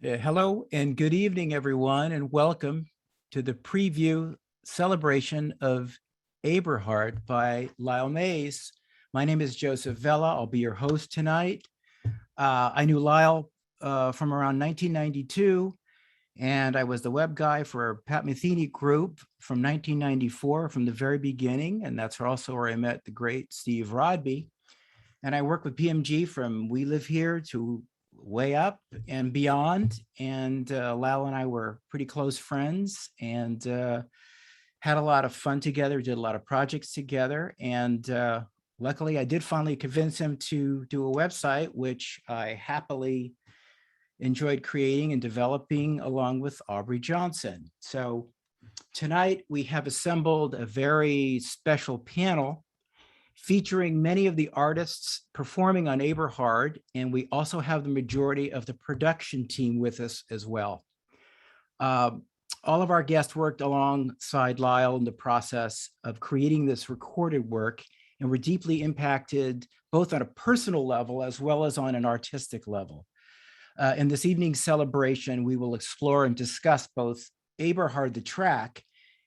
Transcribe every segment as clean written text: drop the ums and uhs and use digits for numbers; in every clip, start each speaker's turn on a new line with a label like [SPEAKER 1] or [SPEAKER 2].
[SPEAKER 1] Hello and good evening, everyone, and welcome to the preview celebration of Eberhard by Lyle Mays. My name is Joseph Vella. I'll be your host tonight. I knew Lyle from around 1992, and I was the web guy for Pat Metheny Group from 1994, from the very beginning, and that's also where I met the great Steve Rodby. And I worked with PMG from We Live Here to Way Up and beyond. And Lyle and I were pretty close friends and had a lot of fun together, did a lot of projects together. And luckily, I did finally convince him to do a website, which I happily enjoyed creating and developing along with Aubrey Johnson. So tonight we have assembled a very special panel featuring many of the artists performing on Eberhard, and we also have the majority of the production team with us as well. All of our guests worked alongside Lyle in the process of creating this recorded work, and were deeply impacted both on a personal level as well as on an artistic level. In this evening's celebration, we will explore and discuss both Eberhard the track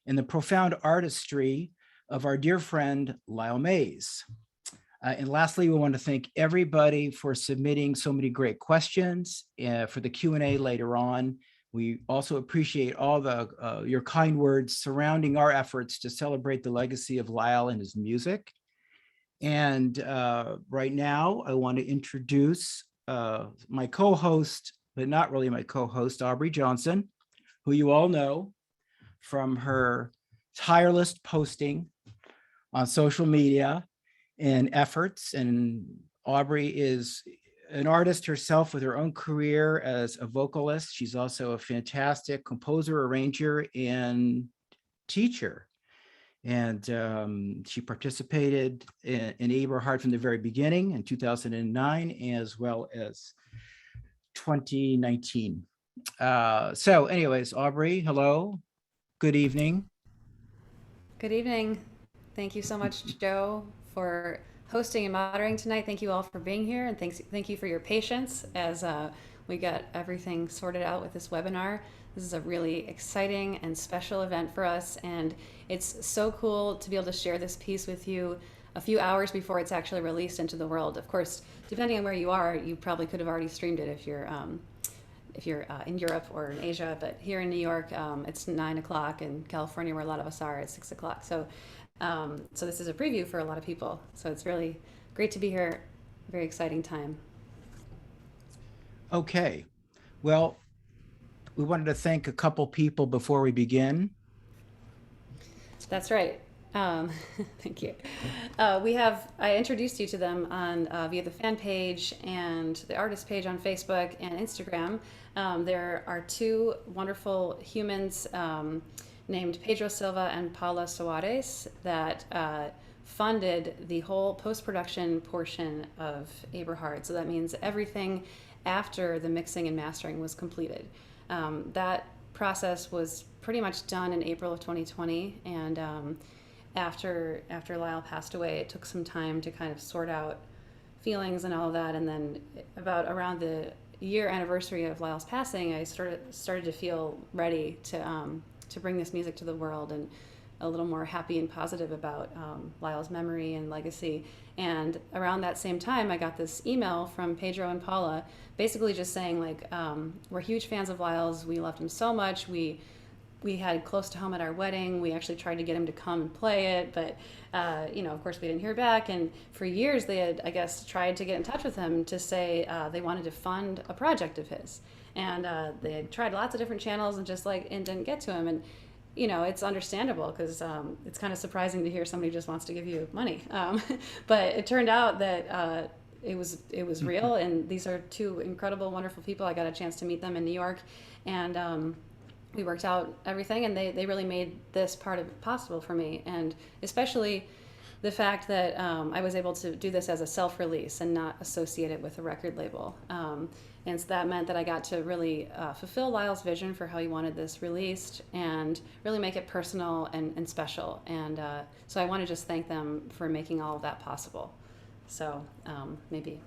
[SPEAKER 1] and the profound artistry of our dear friend, Lyle Mays. And lastly, we want to thank everybody for submitting so many great questions for the Q&A later on. We also appreciate all your kind words surrounding our efforts to celebrate the legacy of Lyle and his music. And right now, I want to introduce my co-host, but not really my co-host, Aubrey Johnson, who you all know from her tireless posting on social media and efforts. And Aubrey is an artist herself with her own career as a vocalist. She's also a fantastic composer, arranger, and teacher. And she participated in Eberhard from the very beginning in 2009, as well as 2019. So anyways, Aubrey, hello, good evening.
[SPEAKER 2] Good evening. Thank you so much, Joe, for hosting and moderating tonight. Thank you all for being here, and thank you for your patience as we got everything sorted out with this webinar. This is a really exciting and special event for us, and it's so cool to be able to share this piece with you a few hours before it's actually released into the world. Of course, depending on where you are, you probably could have already streamed it if you're in Europe or in Asia, but here in New York, it's 9 o'clock. In California, where a lot of us are, it's 6 o'clock. So this is a preview for a lot of people. So it's really great to be here. Very exciting time.
[SPEAKER 1] Okay, well, we wanted to thank a couple people before we begin.
[SPEAKER 2] That's right. Thank you. I introduced you to them on via the fan page and the artist page on Facebook and Instagram. There are two wonderful humans named Pedro Silva and Paula Soares that funded the whole post-production portion of Eberhard. So that means everything after the mixing and mastering was completed. That process was pretty much done in April of 2020, and after Lyle passed away, it took some time to kind of sort out feelings and all of that. And then around the year anniversary of Lyle's passing, I started to feel ready to bring this music to the world, and a little more happy and positive about Lyle's memory and legacy. And around that same time, I got this email from Pedro and Paula, basically just saying, like, we're huge fans of Lyle's. We loved him so much. We had close to home at our wedding. We actually tried to get him to come and play it, but of course we didn't hear back. And for years they had, I guess, tried to get in touch with him to say they wanted to fund a project of his. And they had tried lots of different channels and and didn't get to him. And it's understandable, because it's kind of surprising to hear somebody just wants to give you money. But it turned out that it was real, and these are two incredible, wonderful people. I got a chance to meet them in New York, and we worked out everything, and they really made this part of it possible for me. And especially the fact that I was able to do this as a self-release and not associate it with a record label. And so that meant that I got to really fulfill Lyle's vision for how he wanted this released, and really make it personal and special. And so I want to just thank them for making all of that possible. So maybe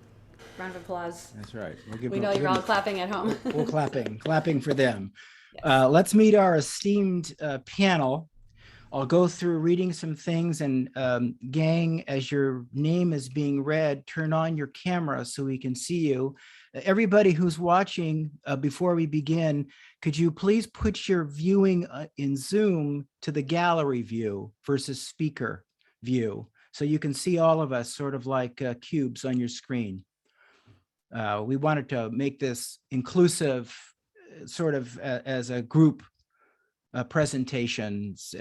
[SPEAKER 2] Round of applause.
[SPEAKER 1] That's right.
[SPEAKER 2] We know you're all clapping at home.
[SPEAKER 1] We're clapping for them.
[SPEAKER 2] Yes.
[SPEAKER 1] Let's meet our esteemed panel. I'll go through reading some things, and gang, as your name is being read, turn on your camera so we can see you. Everybody who's watching, before we begin, could you please put your viewing in Zoom to the gallery view versus speaker view, so you can see all of us sort of like cubes on your screen. We wanted to make this inclusive, sort of as a group presentations.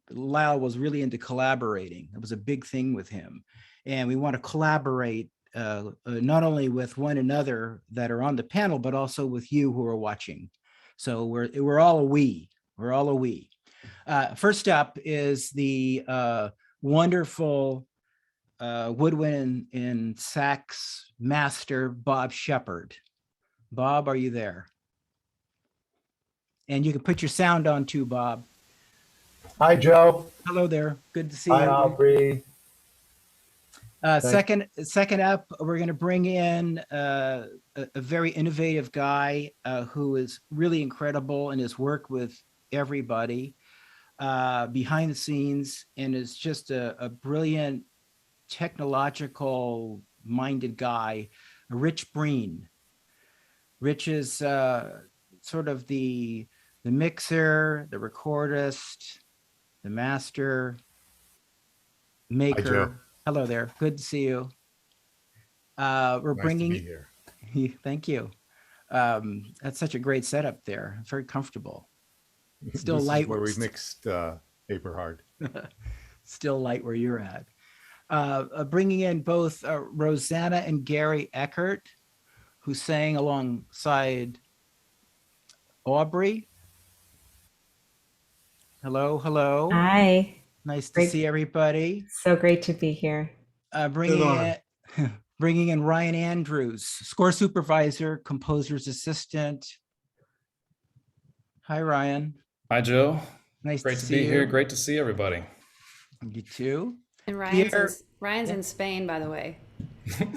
[SPEAKER 1] Lyle was really into collaborating. It was a big thing with him. And we want to collaborate not only with one another that are on the panel, but also with you who are watching. So we're all a we. We're all a we. First up is the wonderful woodwind and sax master, Bob Sheppard. Bob, are you there? And you can put your sound on too, Bob.
[SPEAKER 3] Hi, Joe.
[SPEAKER 1] Hello there. Good to see
[SPEAKER 3] Hi,
[SPEAKER 1] you.
[SPEAKER 3] Aubrey.
[SPEAKER 1] Second up, we're going to bring in a very innovative guy who is really incredible in his work with everybody behind the scenes, and is just a brilliant, technological minded guy, Rich Breen. Rich is sort of the mixer, the recordist, the master, maker.
[SPEAKER 3] Hi, Joe.
[SPEAKER 1] Hello there. Good to see you. We're
[SPEAKER 3] Nice
[SPEAKER 1] bringing.
[SPEAKER 3] to be here.
[SPEAKER 1] Thank you. That's such a great setup there. Very comfortable. Still
[SPEAKER 3] This
[SPEAKER 1] light
[SPEAKER 3] is where we mixed Eberhard.
[SPEAKER 1] Still light where you're at. Bringing in both Rosana and Gary Eckert, who sang alongside Aubrey. Hello.
[SPEAKER 4] Hi.
[SPEAKER 1] Nice to
[SPEAKER 4] Great.
[SPEAKER 1] see everybody.
[SPEAKER 4] So great to be here.
[SPEAKER 1] Bringing in Ryan Andrews, score supervisor, composer's assistant. Hi, Ryan.
[SPEAKER 5] Hi, Joe.
[SPEAKER 1] Nice
[SPEAKER 5] Great
[SPEAKER 1] to
[SPEAKER 5] to
[SPEAKER 1] see
[SPEAKER 5] be
[SPEAKER 1] you.
[SPEAKER 5] here. Great to see everybody.
[SPEAKER 1] You too.
[SPEAKER 2] And
[SPEAKER 1] Here-
[SPEAKER 2] Ryan's in Spain, by the way.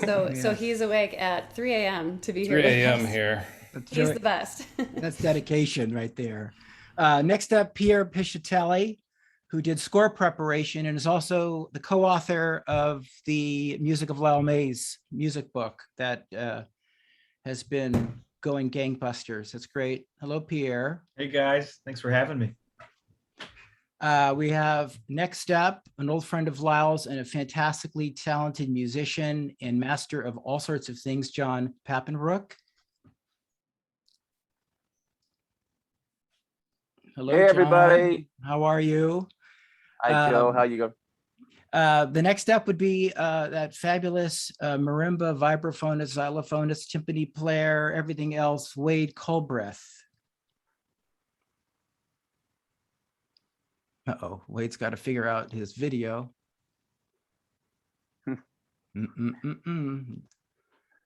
[SPEAKER 2] So he's awake at 3 a.m. to be here.
[SPEAKER 5] 3
[SPEAKER 2] with
[SPEAKER 5] a.m.
[SPEAKER 2] us.
[SPEAKER 5] here.
[SPEAKER 2] He's the best.
[SPEAKER 1] That's dedication right there. Next up, Pierre Piscitelli, who did score preparation and is also the co-author of the Music of Lyle May's music book that has been going gangbusters. That's great. Hello, Pierre.
[SPEAKER 6] Hey guys, thanks for having me.
[SPEAKER 1] We have next up an old friend of Lyle's and a fantastically talented musician and master of all sorts of things, Jon Papenbrook. Hello,
[SPEAKER 7] Hey, everybody.
[SPEAKER 1] Jon. How are you?
[SPEAKER 7] Hi, Joe. How you going?
[SPEAKER 1] The next up would be that fabulous marimba, vibraphonist, xylophonist, timpani player, everything else, Wade Culbreath. Uh-oh, Wade's got to figure out his video.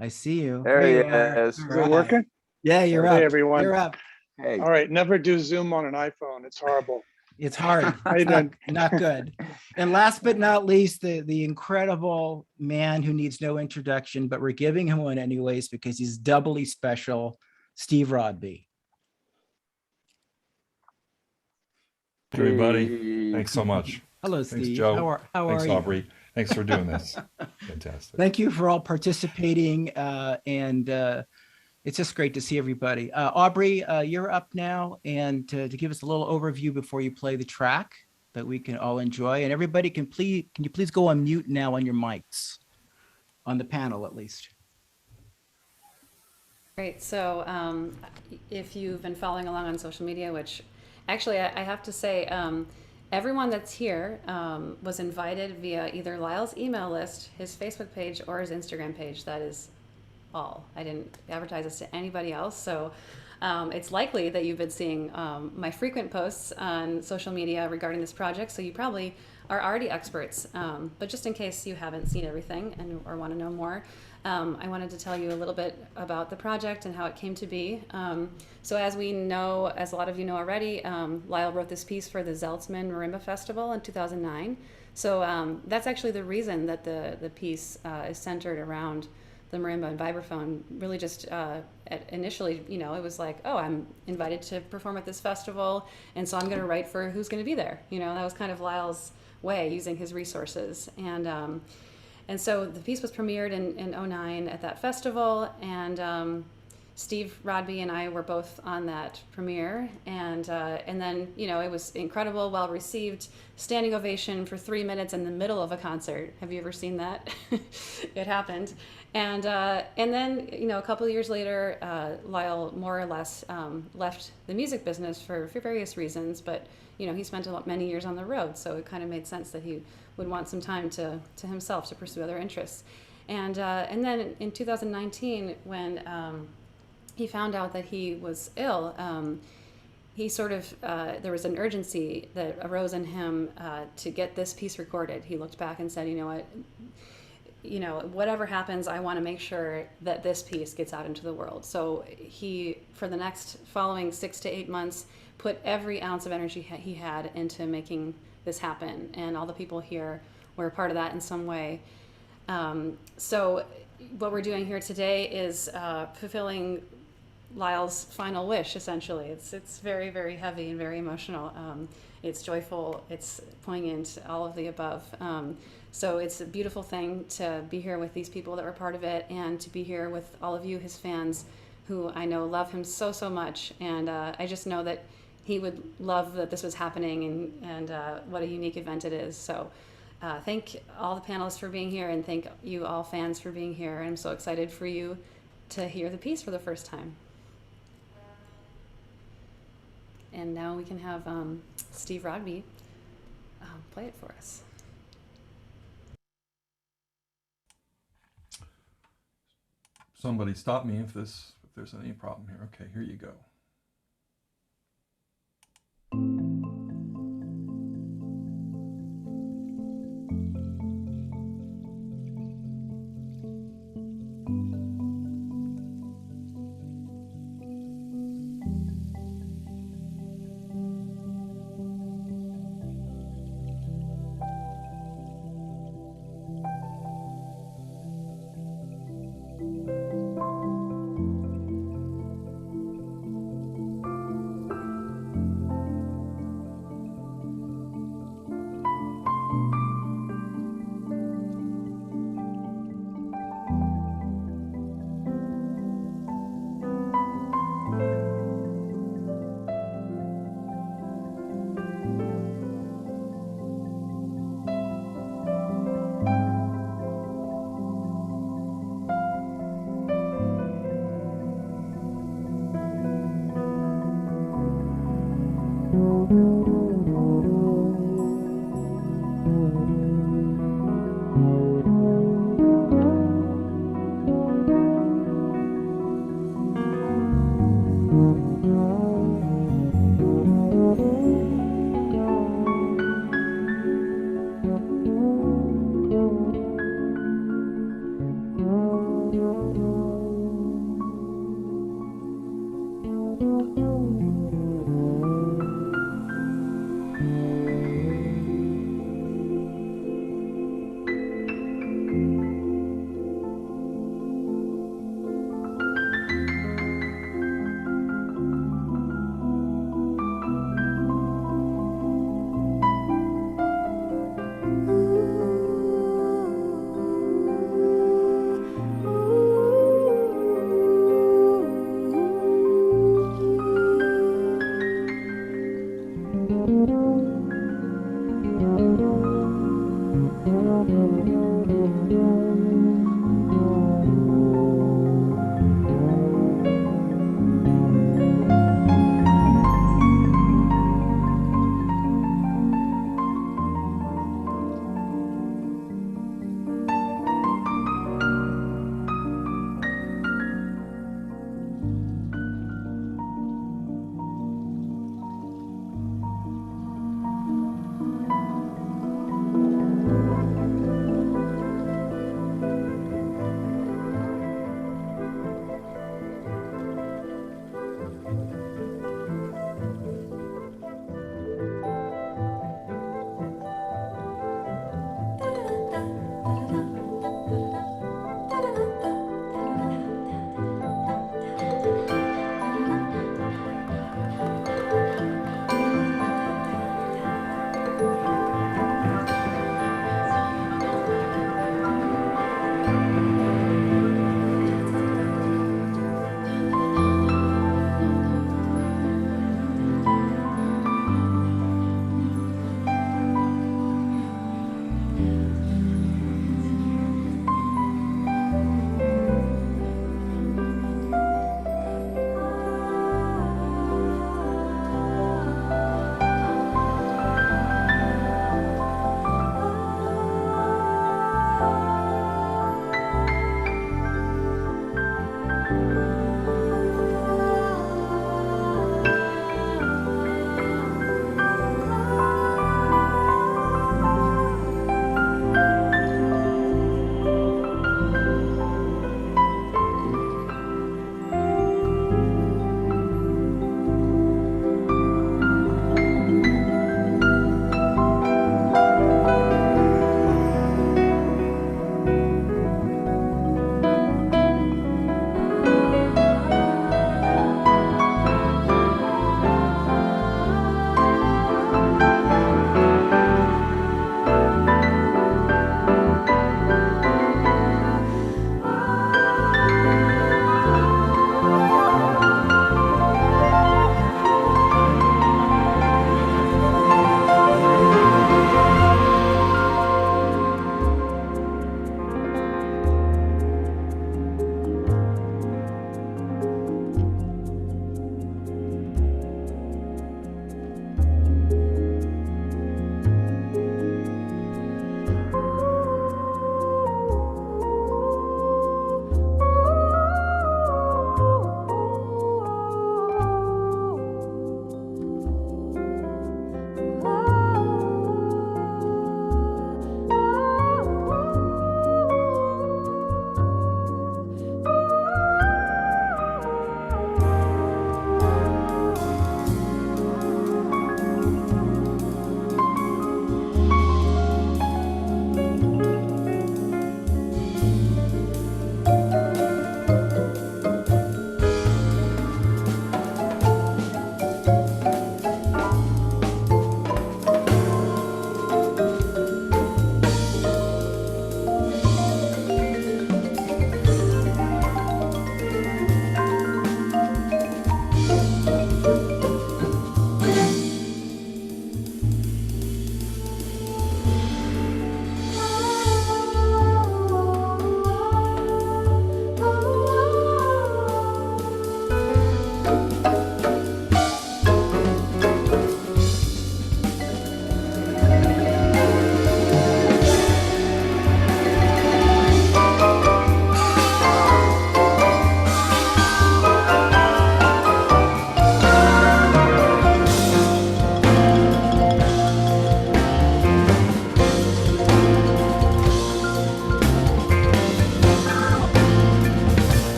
[SPEAKER 1] I see you.
[SPEAKER 7] There he
[SPEAKER 1] you are.
[SPEAKER 7] is.
[SPEAKER 1] All
[SPEAKER 7] Is
[SPEAKER 8] Is it
[SPEAKER 1] right.
[SPEAKER 8] working?
[SPEAKER 1] Yeah, you're
[SPEAKER 8] Hey,
[SPEAKER 1] up.
[SPEAKER 8] everyone.
[SPEAKER 1] You're up.
[SPEAKER 7] Hey,
[SPEAKER 8] All right, never do Zoom on an iPhone. It's horrible.
[SPEAKER 1] It's hard.
[SPEAKER 8] How you
[SPEAKER 1] It's not,
[SPEAKER 8] doing?
[SPEAKER 1] not good. And last but not least, the incredible man who needs no introduction, but we're giving him one anyways because he's doubly special, Steve Rodby.
[SPEAKER 3] Everybody, thanks so much.
[SPEAKER 1] Hello, Steve.
[SPEAKER 3] Thanks, Joe.
[SPEAKER 1] How
[SPEAKER 3] Thanks,
[SPEAKER 1] are you?
[SPEAKER 3] Aubrey. Thanks for doing this. Fantastic.
[SPEAKER 1] Thank you for all participating, and it's just great to see everybody. Aubrey, you're up now, and to give us a little overview before you play the track that we can all enjoy. And everybody can you please go on mute now on your mics, on the panel at least.
[SPEAKER 2] Great. So if you've been following along on social media, which actually I have to say, everyone that's here was invited via either Lyle's email list, his Facebook page, or his Instagram page. That is all. I didn't advertise this to anybody else. So it's likely that you've been seeing my frequent posts on social media regarding this project. So you probably are already experts. But just in case you haven't seen everything and or want to know more, I wanted to tell you a little bit about the project and how it came to be. So as we know, as a lot of you know already, Lyle wrote this piece for the Zeltzman Marimba Festival in 2009. So that's actually the reason that the piece is centered around marimba and vibraphone really just initially, you know, it was like, oh, I'm invited to perform at this festival, and so I'm going to write for who's going to be there. You know, that was kind of Lyle's way, using his resources. And so the piece was premiered in '09 at that festival, and Steve Rodby and I were both on that premiere, and then, you know, it was incredible, well received, standing ovation for 3 minutes in the middle of a concert. Have you ever seen that? It happened, and then, you know, a couple of years later, Lyle more or less left the music business for various reasons, but you know, he spent many years on the road, so it kind of made sense that he would want some time to himself to pursue other interests, and then in 2019 when he found out that he was ill, he sort of, there was an urgency that arose in him to get this piece recorded. He looked back and said, you know what, whatever happens, I want to make sure that this piece gets out into the world. So he, for the next following 6 to 8 months, put every ounce of energy he had into making this happen. And all the people here were a part of that in some way. So what we're doing here today is fulfilling Lyle's final wish, essentially. It's very, very heavy and very emotional. It's joyful, it's poignant, all of the above. So it's a beautiful thing to be here with these people that were part of it, and to be here with all of you, his fans, who I know love him so, so much. And I just know that he would love that this was happening, and what a unique event it is. So thank all the panelists for being here, and thank you all fans for being here. I'm so excited for you to hear the piece for the first time. And now we can have Steve Rodby play it for us.
[SPEAKER 3] Somebody stop me if there's any problem here. Okay, here you go.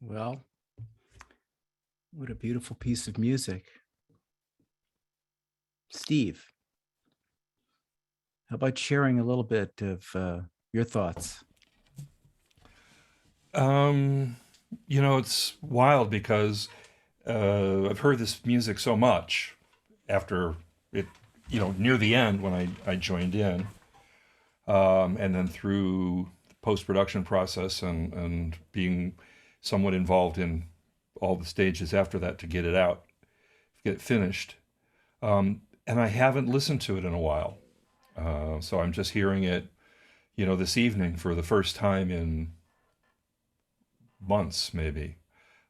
[SPEAKER 1] Well, what a beautiful piece of music. Steve, how about sharing a little bit of your thoughts?
[SPEAKER 3] It's wild because I've heard this music so much after it, near the end when I joined in, and then through the post-production process and being somewhat involved in all the stages after that to get it out, get it finished. And I haven't listened to it in a while. So I'm just hearing it, this evening for the first time in months, maybe.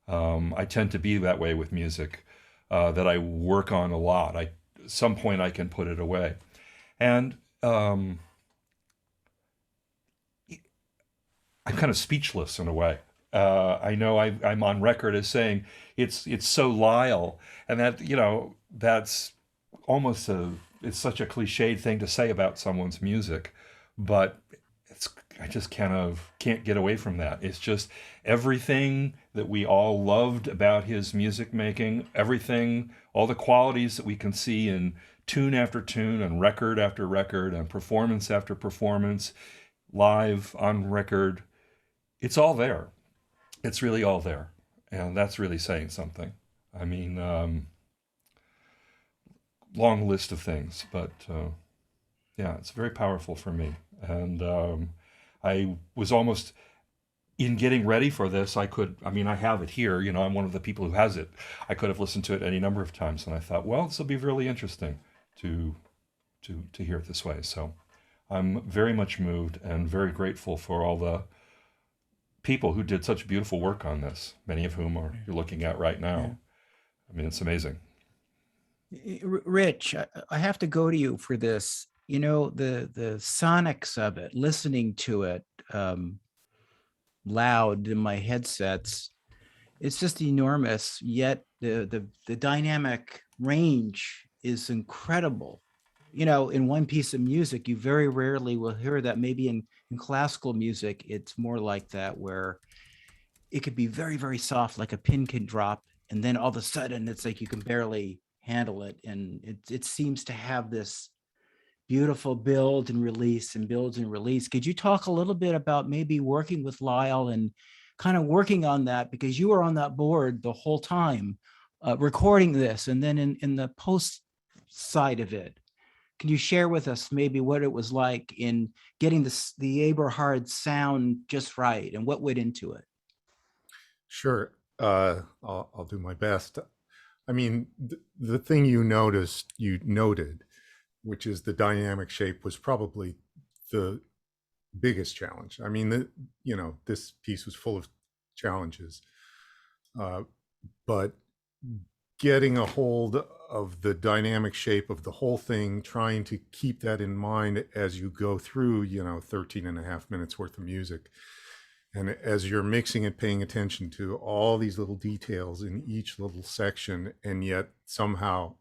[SPEAKER 3] I tend to be that way with music, that I work on a lot. At some point I can put it away. And I'm kind of speechless in a way. I know I'm on record as saying it's so Lyle, and that, that's almost it's such a cliched thing to say about someone's music, but I just can't get away from that. It's just everything that we all loved about his music making, everything, all the qualities that we can see in tune after tune and record after record and performance after performance, live, on record. It's all there. It's really all there. And that's really saying something. I mean, long list of things, but yeah, it's very powerful for me. And I was almost, in getting ready for this, I have it here, I'm one of the people who has it. I could have listened to it any number of times, and I thought, well, this will be really interesting to hear it this way. So I'm very much moved and very grateful for all the people who did such beautiful work on this, many of whom you're looking at right now. Yeah. I mean, it's amazing.
[SPEAKER 1] Rich, I have to go to you for this. The sonics of it, listening to it loud in my headsets, it's just enormous. Yet the dynamic range is incredible. In one piece of music, you very rarely will hear that. Maybe in classical music, it's more like that, where it could be very, very soft, like a pin can drop, and then all of a sudden it's like you can barely handle it. And it seems to have this beautiful build and release and builds and release. Could you talk a little bit about maybe working with Lyle and kind of working on that, because you were on that board the whole time, recording this, and then in the post side of it? Can you share with us maybe what it was like in getting the Eberhard sound just right, and what went into it?
[SPEAKER 4] Sure. I'll do my best. I mean, the thing you noted, which is the dynamic shape, was probably the biggest challenge. I mean, this piece was full of challenges, but getting a hold of the dynamic shape of the whole thing, trying to keep that in mind as you go through, 13 and a half minutes worth of music. And as you're mixing and paying attention to all these little details in each little section, and yet somehow,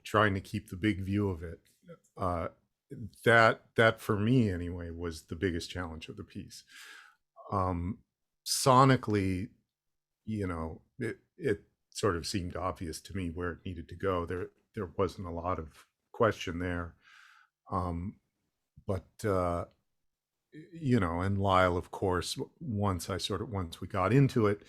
[SPEAKER 4] trying to keep the big view of it, that for me anyway was the biggest challenge of the piece. Sonically, it sort of seemed obvious to me where it needed to go. There wasn't a lot of question there, but and Lyle, of course, once we got into it,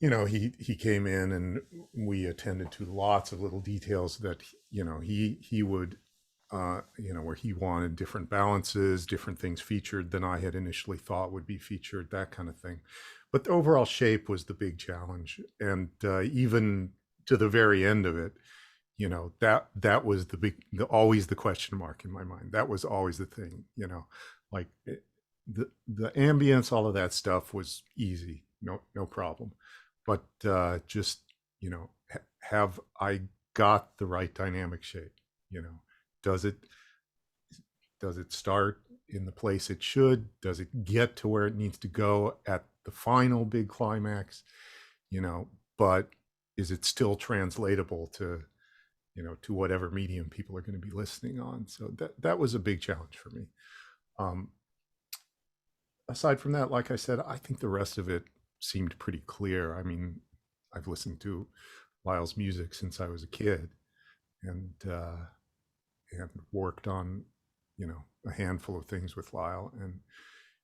[SPEAKER 4] he came in and we attended to lots of little details that he would where he wanted different balances, different things featured than I had initially thought would be featured, that kind of thing. But the overall shape was the big challenge, and even to the very end of it, that was always the question mark in my mind. That was always the thing, like the ambience, all of that stuff was easy, no problem. But just have I got the right dynamic shape? Does it start in the place it should? Does it get to where it needs to go at the final big climax? But is it still translatable to to whatever medium people are going to be listening on? So that was a big challenge for me. Aside from that, like I said, I think the rest of it seemed pretty clear. I mean, I've listened to Lyle's music since I was a kid, and worked on, a handful of things with Lyle, and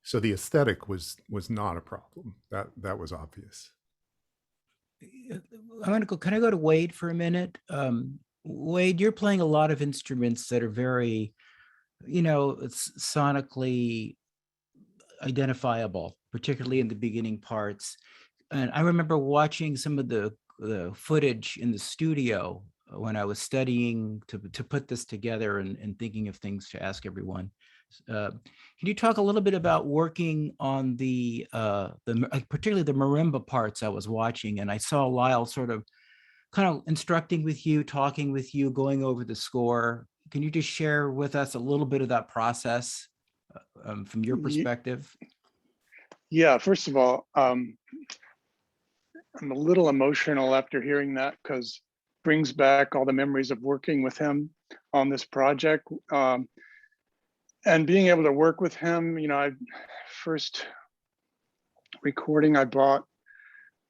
[SPEAKER 4] so the aesthetic was not a problem. That was obvious.
[SPEAKER 1] Can I go to Wade for a minute? Wade, you're playing a lot of instruments that are very, sonically identifiable, particularly in the beginning parts. And I remember watching some of the footage in the studio when I was studying to put this together and thinking of things to ask everyone. Can you talk a little bit about working on particularly the marimba parts I was watching, and I saw Lyle sort of kind of instructing with you, talking with you, going over the score. Can you just share with us a little bit of that process from your perspective?
[SPEAKER 8] Yeah, first of all, I'm a little emotional after hearing that, because brings back all the memories of working with him on this project. And being able to work with him, first recording I bought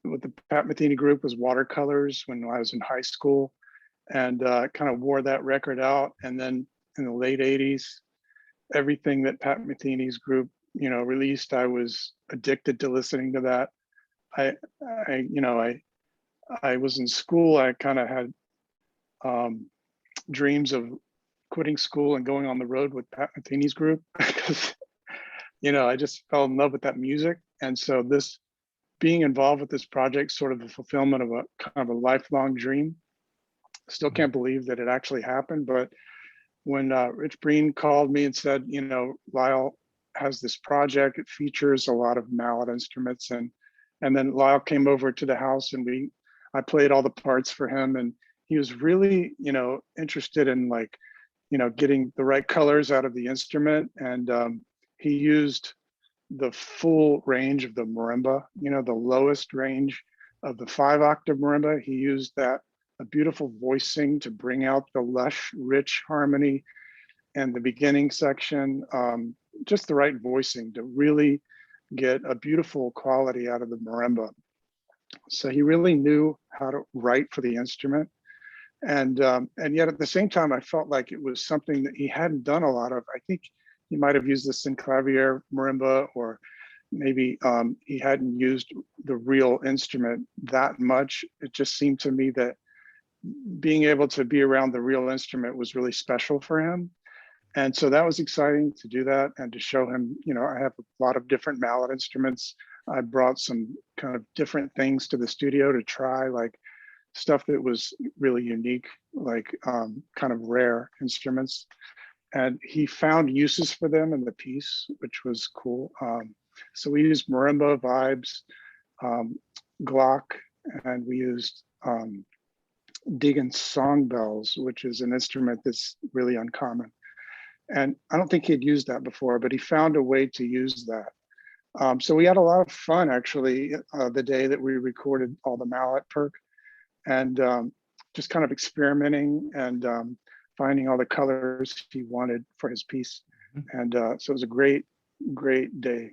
[SPEAKER 8] with the Pat Metheny group was watercolors when I was in high school, and kind of wore that record out. And then in the late 80s, everything that Pat Metheny's group, released, I was addicted to listening to that. I was in school. I kind of had dreams of quitting school and going on the road with Pat Metheny's group because, I just fell in love with that music. And so this being involved with this project, sort of the fulfillment of a kind of a lifelong dream. Still can't believe that it actually happened. But when Rich Breen called me and said, Lyle has this project, it features a lot of mallet instruments, and then Lyle came over to the house and I played all the parts for him, and he was really, interested in getting the right colors out of the instrument. And he used the full range of the marimba, the lowest range of the 5-octave marimba. He used a beautiful voicing to bring out the lush, rich harmony and the beginning section, just the right voicing to really get a beautiful quality out of the marimba. So he really knew how to write for the instrument. And yet at the same time, I felt like it was something that he hadn't done a lot of. I think he might have used this in clavier marimba, or maybe he hadn't used the real instrument that much. It just seemed to me that being able to be around the real instrument was really special for him. And so that was exciting to do that and to show him, I have a lot of different mallet instruments. I brought some kind of different things to the studio to try, like stuff that was really unique, like kind of rare instruments. And he found uses for them in the piece, which was cool. So we used marimba vibes, Glock, and we used Deegan song bells, which is an instrument that's really uncommon. And I don't think he'd used that before, but he found a way to use that. So we had a lot of fun, actually, the day that we recorded all the mallet perk, and just kind of experimenting and finding all the colors he wanted for his piece. And so it was a great, great day.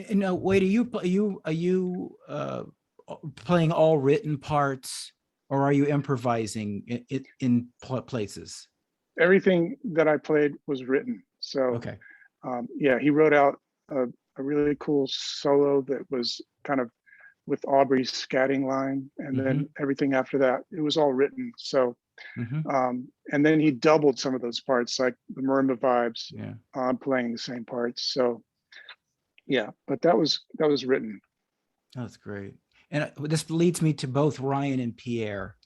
[SPEAKER 1] And Wade, are you playing all written parts, or are you improvising in places?
[SPEAKER 8] Everything that I played was written. So
[SPEAKER 1] okay.
[SPEAKER 8] Yeah, he wrote out a really cool solo that was kind of with Aubrey's scatting line, and then everything after that, it was all written. So and then he doubled some of those parts, like the marimba vibes, playing the same parts. So yeah, but that was written.
[SPEAKER 1] That's great. And this leads me to both Ryan and Pierre.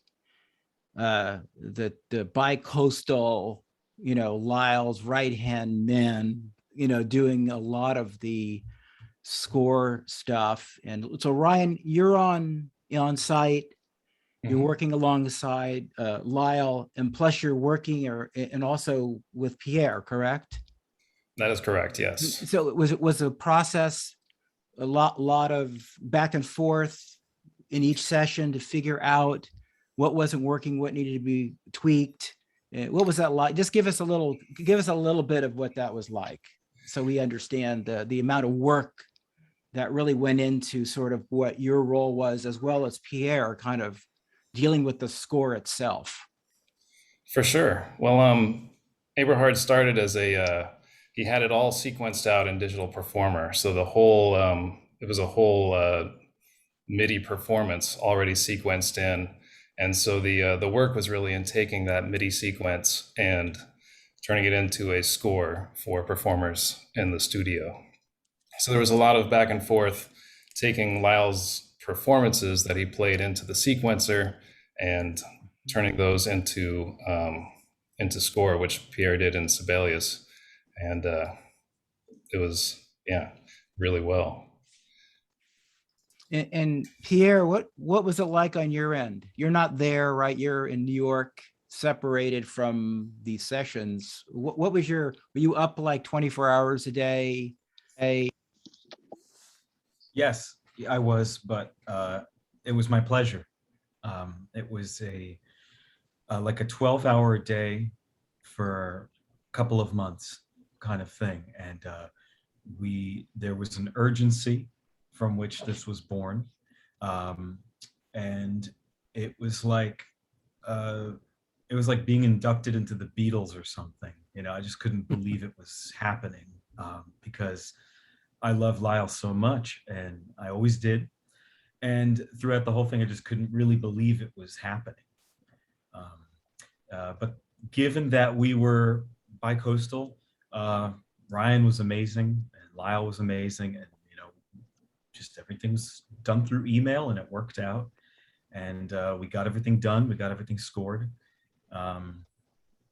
[SPEAKER 1] The bi-coastal, Lyle's right-hand men, doing a lot of the score stuff. And so Ryan, you're on site, you're working alongside Lyle, and plus you're working and also with Pierre, correct?
[SPEAKER 5] That is correct, yes.
[SPEAKER 1] So it was a process, a lot of back and forth in each session to figure out what wasn't working, what needed to be tweaked. What was that like? Just give us a little bit of what that was like, so we understand the amount of work that really went into sort of what your role was, as well as Pierre kind of dealing with the score itself.
[SPEAKER 5] For sure. Well, Eberhard started as he had it all sequenced out in Digital Performer. So the whole, it was a whole MIDI performance already sequenced in. And so the work was really in taking that MIDI sequence and turning it into a score for performers in the studio. So there was a lot of back and forth, taking Lyle's performances that he played into the sequencer and turning those into score, which Pierre did in Sibelius, and it was really well.
[SPEAKER 1] And Pierre, what was it like on your end? You're not there, right? You're in New York, separated from these sessions. What was were you up like 24 hours a day?
[SPEAKER 6] Yes, I was, but it was my pleasure. It was like a 12-hour a day for a couple of months kind of thing. And there was an urgency from which this was born. And it was like being inducted into the Beatles or something. You know, I just couldn't believe it was happening because I love Lyle so much, and I always did. And throughout the whole thing, I just couldn't really believe it was happening. But given that we were bi-coastal, Ryan was amazing, and Lyle was amazing, and just everything was done through email, and it worked out. And we got everything done. We got everything scored.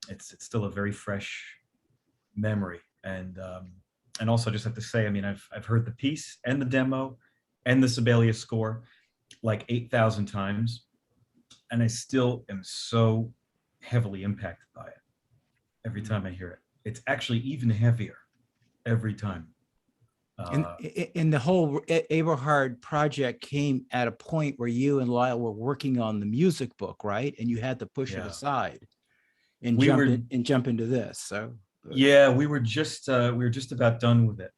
[SPEAKER 6] It's still a very fresh memory. And also, I just have to say, I mean, I've heard the piece and the demo and the Sibelius score like 8,000 times, and I still am so heavily impacted by it every time I hear it. It's actually even heavier every time.
[SPEAKER 1] And the whole Eberhard project came at a point where you and Lyle were working on the music book, right? And you had to push it aside and jump into this. So
[SPEAKER 6] yeah, we were just about done with it,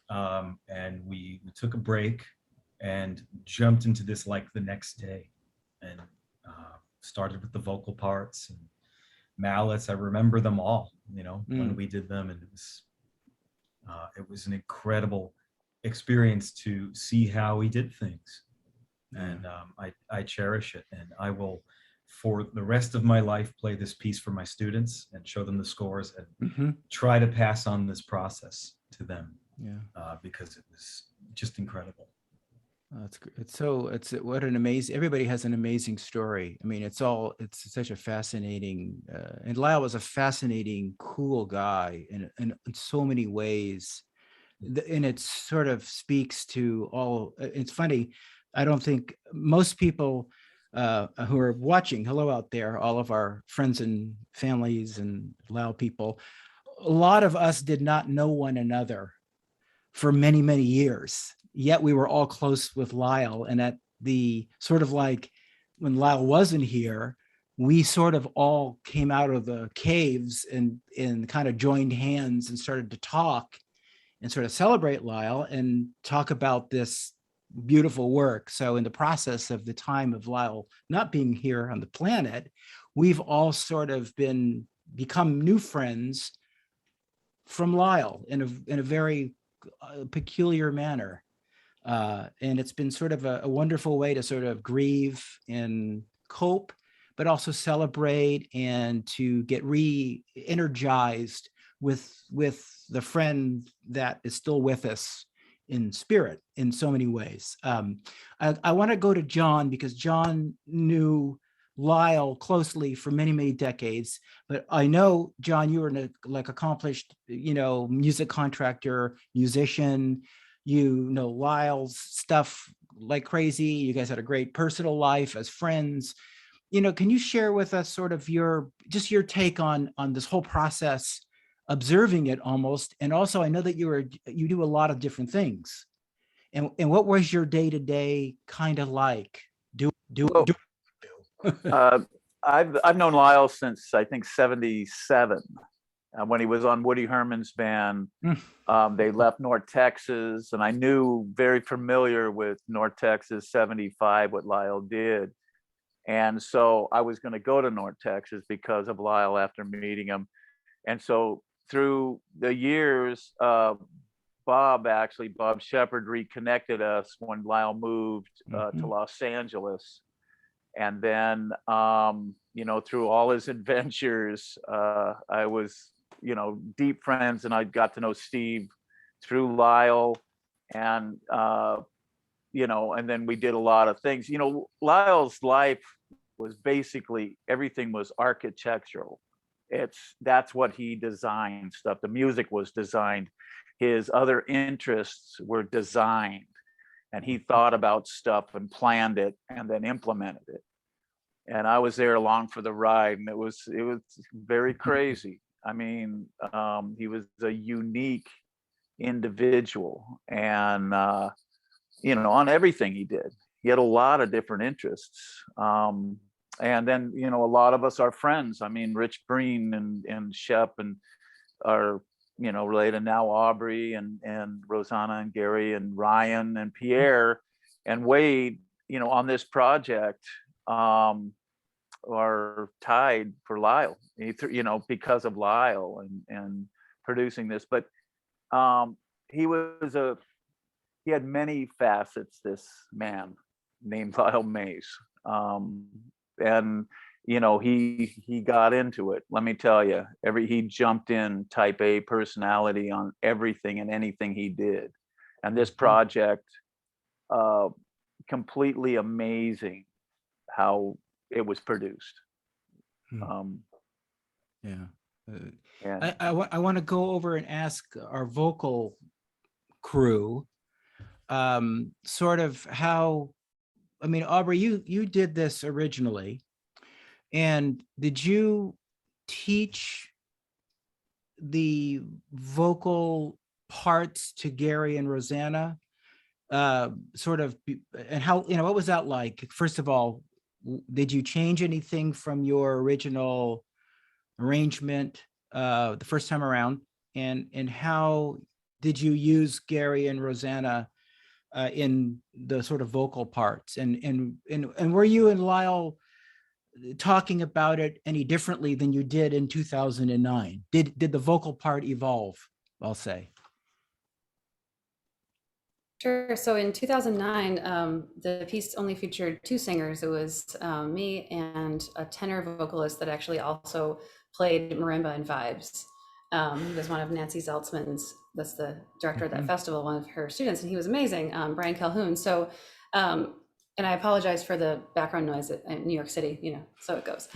[SPEAKER 6] and we took a break and jumped into this like the next day, and started with the vocal parts and mallets. I remember them all, when we did them, and it was an incredible experience to see how he did things, and I cherish it, and I will, for the rest of my life, play this piece for my students and show them the scores and try to pass on this process to them. Because it was just incredible.
[SPEAKER 1] That's great. It's what an amazing, everybody has an amazing story. I mean, it's such a fascinating, and Lyle was a fascinating, cool guy in so many ways. And it sort of speaks to all, it's funny, I don't think most people who are watching, hello out there, all of our friends and families and Lyle people, a lot of us did not know one another for many, many years, yet we were all close with Lyle. And at the sort of like when Lyle wasn't here, we sort of all came out of the caves and kind of joined hands and started to talk and sort of celebrate Lyle and talk about this beautiful work. So in the process of the time of Lyle not being here on the planet, we've all sort of become new friends from Lyle in a very peculiar manner. And it's been sort of a wonderful way to sort of grieve and cope, but also celebrate and to get re-energized with the friend that is still with us in spirit in so many ways. I want to go to Jon because Jon knew Lyle closely for many, many decades, but I know, Jon, you were like accomplished, music contractor, musician, Lyle's stuff like crazy. You guys had a great personal life as friends. Can you share with us sort of your take on this whole process, observing it almost? And also, I know that you do a lot of different things. And what was your day-to-day kind of like?
[SPEAKER 7] I've known Lyle since I think 77, when he was on Woody Herman's band.
[SPEAKER 1] Mm.
[SPEAKER 7] They left North Texas, and I knew very familiar with North Texas 75, what Lyle did. And so I was going to go to North Texas because of Lyle after meeting him. And so through the years, Bob Sheppard reconnected us when Lyle moved to Los Angeles. And then, through all his adventures, I was, deep friends, and I got to know Steve through Lyle. And, and then we did a lot of things. Lyle's life was basically, everything was architectural. That's what he designed stuff. The music was designed. His other interests were designed, and he thought about stuff and planned it and then implemented it. And I was there along for the ride, and it was very crazy. I mean, he was a unique individual, and on everything he did. He had a lot of different interests. And then, a lot of us are friends. I mean, Rich Breen and Shep and are, related now, Aubrey and Rosana and Gary and Ryan and Pierre and Wade, on this project, are tied for Lyle, because of Lyle and producing this. But he had many facets, this man named Lyle Mays. And he got into it. Let me tell you, he jumped in type A personality on everything and anything he did. And this project, completely amazing how it was produced.
[SPEAKER 1] Yeah.
[SPEAKER 7] And
[SPEAKER 1] I want to go over and ask our vocal crew, sort of how, I mean, Aubrey, you did this originally, and did you teach the vocal parts to Gary and Rosana? Sort of, and how, what was that like? First of all, did you change anything from your original arrangement the first time around? And how did you use Gary and Rosana in the sort of vocal parts? And were you and Lyle talking about it any differently than you did in 2009? Did the vocal part evolve, I'll say?
[SPEAKER 2] Sure. So in 2009, the piece only featured two singers. It was me and a tenor vocalist that actually also played marimba and vibes. He was one of Nancy Zeltzman's, that's the director of that festival, one of her students, and he was amazing, Brian Calhoun. So, and I apologize for the background noise in New York City, so it goes.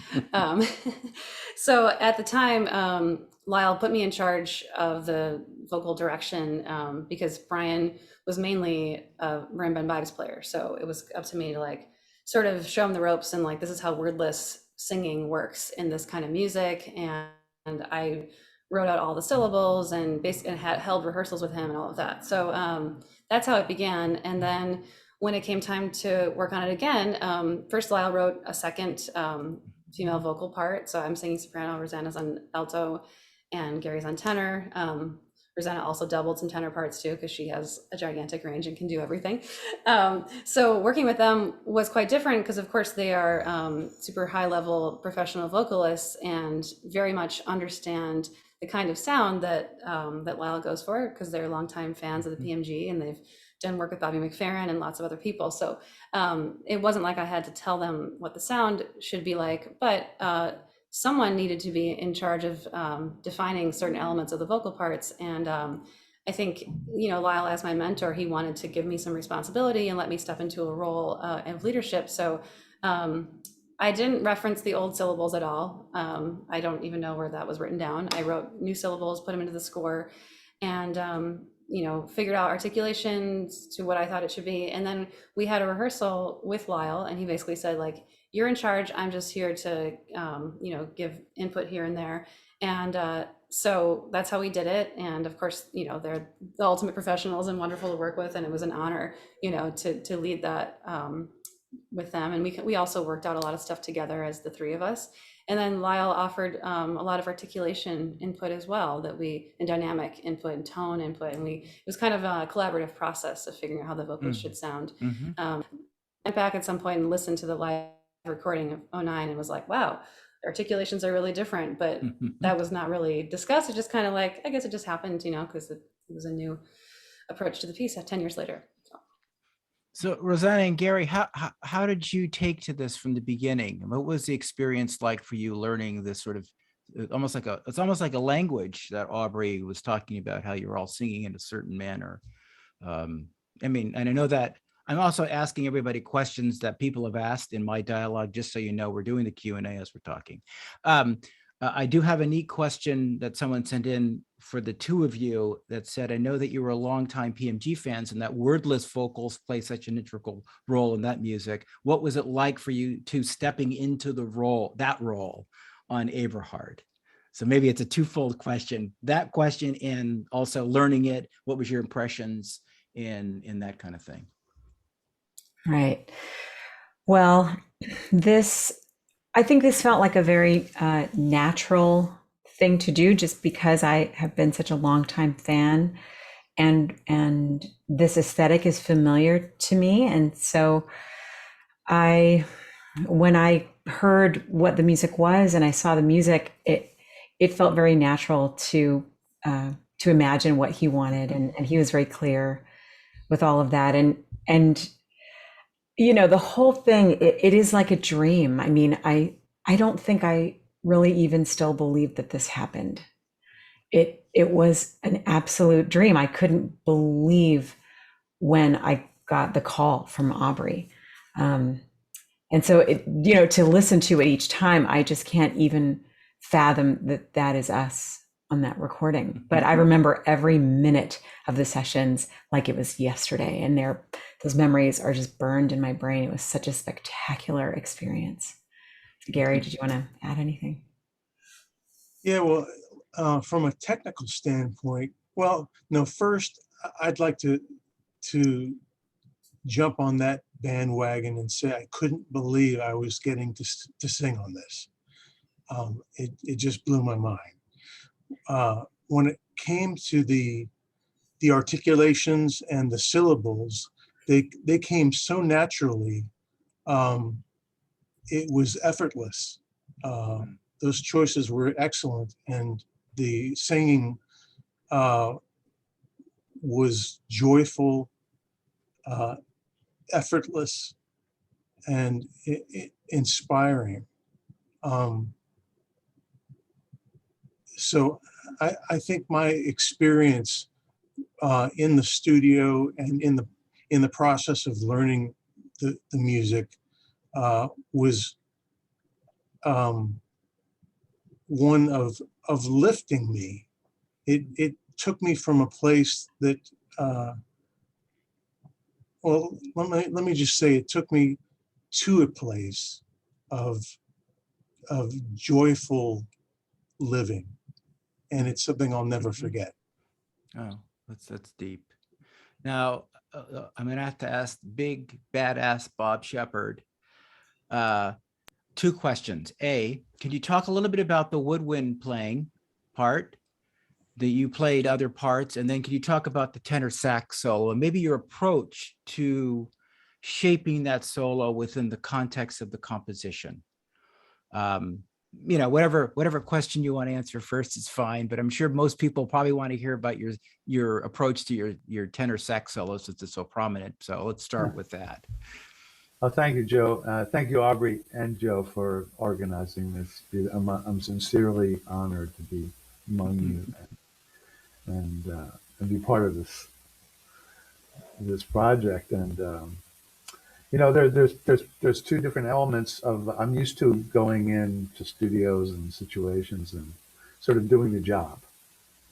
[SPEAKER 2] So at the time, Lyle put me in charge of the vocal direction because Brian was mainly a marimba and vibes player. So it was up to me to sort of show him the ropes and this is how wordless singing works in this kind of music. And I wrote out all the syllables and basically held rehearsals with him and all of that. So that's how it began. And then when it came time to work on it again, first Lyle wrote a second female vocal part. So I'm singing soprano, Rosana's on alto, and Gary's on tenor. Rosana also doubled some tenor parts too, because she has a gigantic range and can do everything. So working with them was quite different because of course they are super high level professional vocalists and very much understand the kind of sound that that Lyle goes for, because they're longtime fans of the PMG and they've done work with Bobby McFerrin and lots of other people. So it wasn't like I had to tell them what the sound should be like, but someone needed to be in charge of defining certain elements of the vocal parts. And I think, Lyle, as my mentor, he wanted to give me some responsibility and let me step into a role of leadership. So I didn't reference the old syllables at all. I don't even know where that was written down. I wrote new syllables, put them into the score, and figured out articulations to what I thought it should be. And then we had a rehearsal with Lyle, and he basically said, you're in charge. I'm just here to, give input here and there. And so that's how we did it. And of course, they're the ultimate professionals and wonderful to work with. And it was an honor, to lead with them, and we also worked out a lot of stuff together as the three of us. And then Lyle offered a lot of articulation input as well, and dynamic input and tone input, and it was kind of a collaborative process of figuring out how the vocals should sound.
[SPEAKER 1] Mhm.
[SPEAKER 2] Went back at some point and listened to the live recording of '09 and was like, wow, the articulations are really different, but that was not really discussed. It's just kind of like, I guess it just happened, because it was a new approach to the piece 10 years later.
[SPEAKER 1] So Rosanna and Gary, how did you take to this from the beginning? What was the experience like for you learning this sort of it's almost like a language that Aubrey was talking about, how you're all singing in a certain manner? I mean, and I know that I'm also asking everybody questions that people have asked in my dialogue, just so you know, we're doing the Q&A as we're talking. I do have a neat question that someone sent in for the two of you that said, I know that you were a longtime PMG fans and that wordless vocals play such an integral role in that music. What was it like for you to stepping into that role on Eberhard? So maybe it's a twofold question, that question and also learning it. What was your impressions in that kind of thing?
[SPEAKER 9] Right. Well, I think this felt like a very natural thing to do, just because I have been such a longtime fan, and this aesthetic is familiar to me. And so when I heard what the music was and I saw the music, it felt very natural to imagine what he wanted, and he was very clear with all of that. And the whole thing, it is like a dream. I mean, I don't think I really even still believe that this happened. It was an absolute dream. I couldn't believe when I got the call from Aubrey. And so to listen to it each time, I just can't even fathom that is us on that recording. But I remember every minute of the sessions like it was yesterday, and those memories are just burned in my brain. It was such a spectacular experience. Gary, did you want to add anything?
[SPEAKER 10] Yeah, well, from a technical standpoint, first I'd like to jump on that bandwagon and say I couldn't believe I was getting to sing on this. It just blew my mind. When it came to the articulations and the syllables, they came so naturally. It was effortless. Those choices were excellent, and the singing was joyful, effortless, and inspiring. So I think my experience in the studio and in the process of learning the music was one of lifting me. It took me from a place that let me just say, it took me to a place of joyful living, and it's something I'll never forget.
[SPEAKER 1] Oh, that's deep. Now, I'm going to have to ask big badass Bob Sheppard two questions. A, can you talk a little bit about the woodwind playing part, that you played other parts, and then can you talk about the tenor sax solo and maybe your approach to shaping that solo within the context of the composition? Whatever question you want to answer first is fine, but I'm sure most people probably want to hear about your approach to your tenor sax solo, since it's so prominent. So let's start with that.
[SPEAKER 11] Oh, thank you, Joe. Thank you, Aubrey and Joe, for organizing this. I'm sincerely honored to be among you and be part of this project. And there's two different elements of. I'm used to going into studios and situations and sort of doing the job.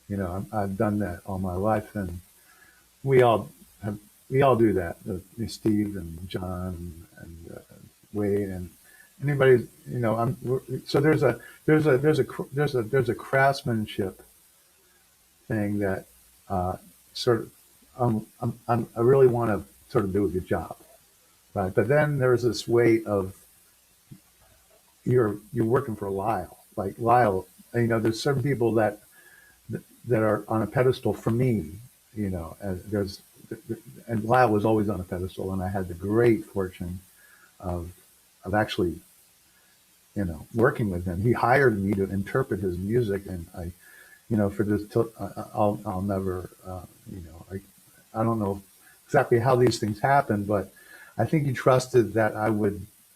[SPEAKER 11] I've done that all my life, and we all do that. Steve and John and Wade and anybody. So there's a craftsmanship thing that I really want to sort of do a good job. right? But then there's this weight of you're working for Lyle, like Lyle. You know, there's certain people that are on a pedestal for me. You know, and Lyle was always on a pedestal, and I had the great fortune of actually, you know, working with him. He hired me to interpret his music, and I, you know, for this, I'll never, you know, I don't know exactly how these things happen, but I think he trusted that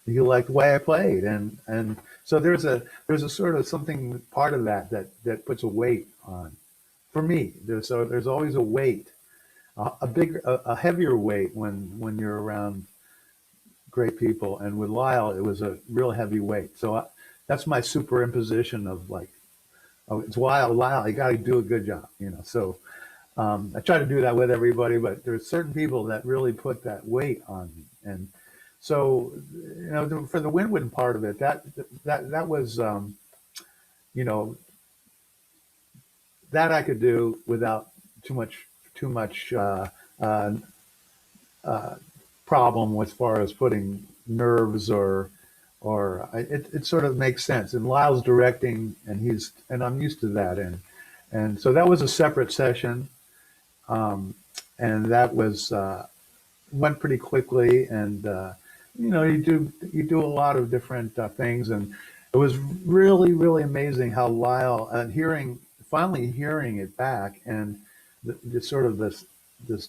[SPEAKER 11] he liked the way I played, and so there's a sort of something, part of that puts a weight on, for me. There's always a weight, a heavier weight when you're around great people, and with Lyle it was a real heavy weight. So that's my superimposition of like, oh, it's Lyle, you got to do a good job, you know. So I try to do that with everybody, but there's certain people that really put that weight on me. And so, you know, for the win-win part of it, that was, you know, that I could do without too much problem as far as putting nerves or it sort of makes sense. And Lyle's directing, and I'm used to that, and so that was a separate session, and that was went pretty quickly, and you know, you do a lot of different things, and it was really amazing how Lyle, finally hearing it back, and the sort of this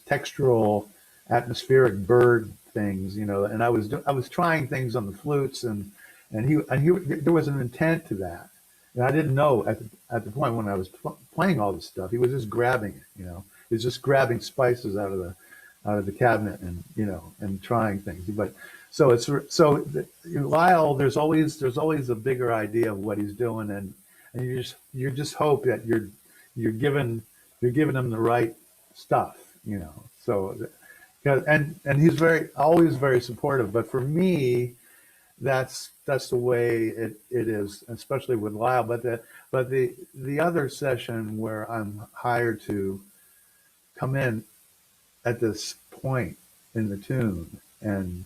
[SPEAKER 11] textural, atmospheric bird things, you know. And I was trying things on the flutes, and he there was an intent to that, and I didn't know at the point when I was playing all this stuff. He was just grabbing it, you know. He was just grabbing spices out of the cabinet, and, you know, and trying things. But Lyle, there's always a bigger idea of what he's doing, and you just hope that you're giving him the right stuff, you know. So, and he's always very supportive. But for me, that's the way it is, especially with Lyle. But the other session where I'm hired to come in at this point in the tune, and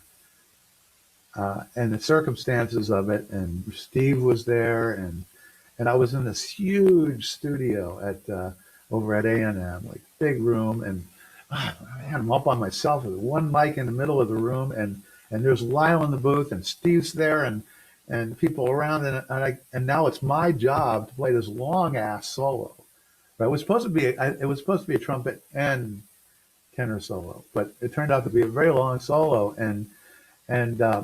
[SPEAKER 11] the circumstances of it, and Steve was there, and I was in this huge studio at over at A&M, like big room, and man, I'm up on myself with one mic in the middle of the room, and there's Lyle in the booth, and Steve's there, and people around, and now it's my job to play this long ass solo. Right? It was supposed to be a trumpet and tenor solo, but it turned out to be a very long solo, and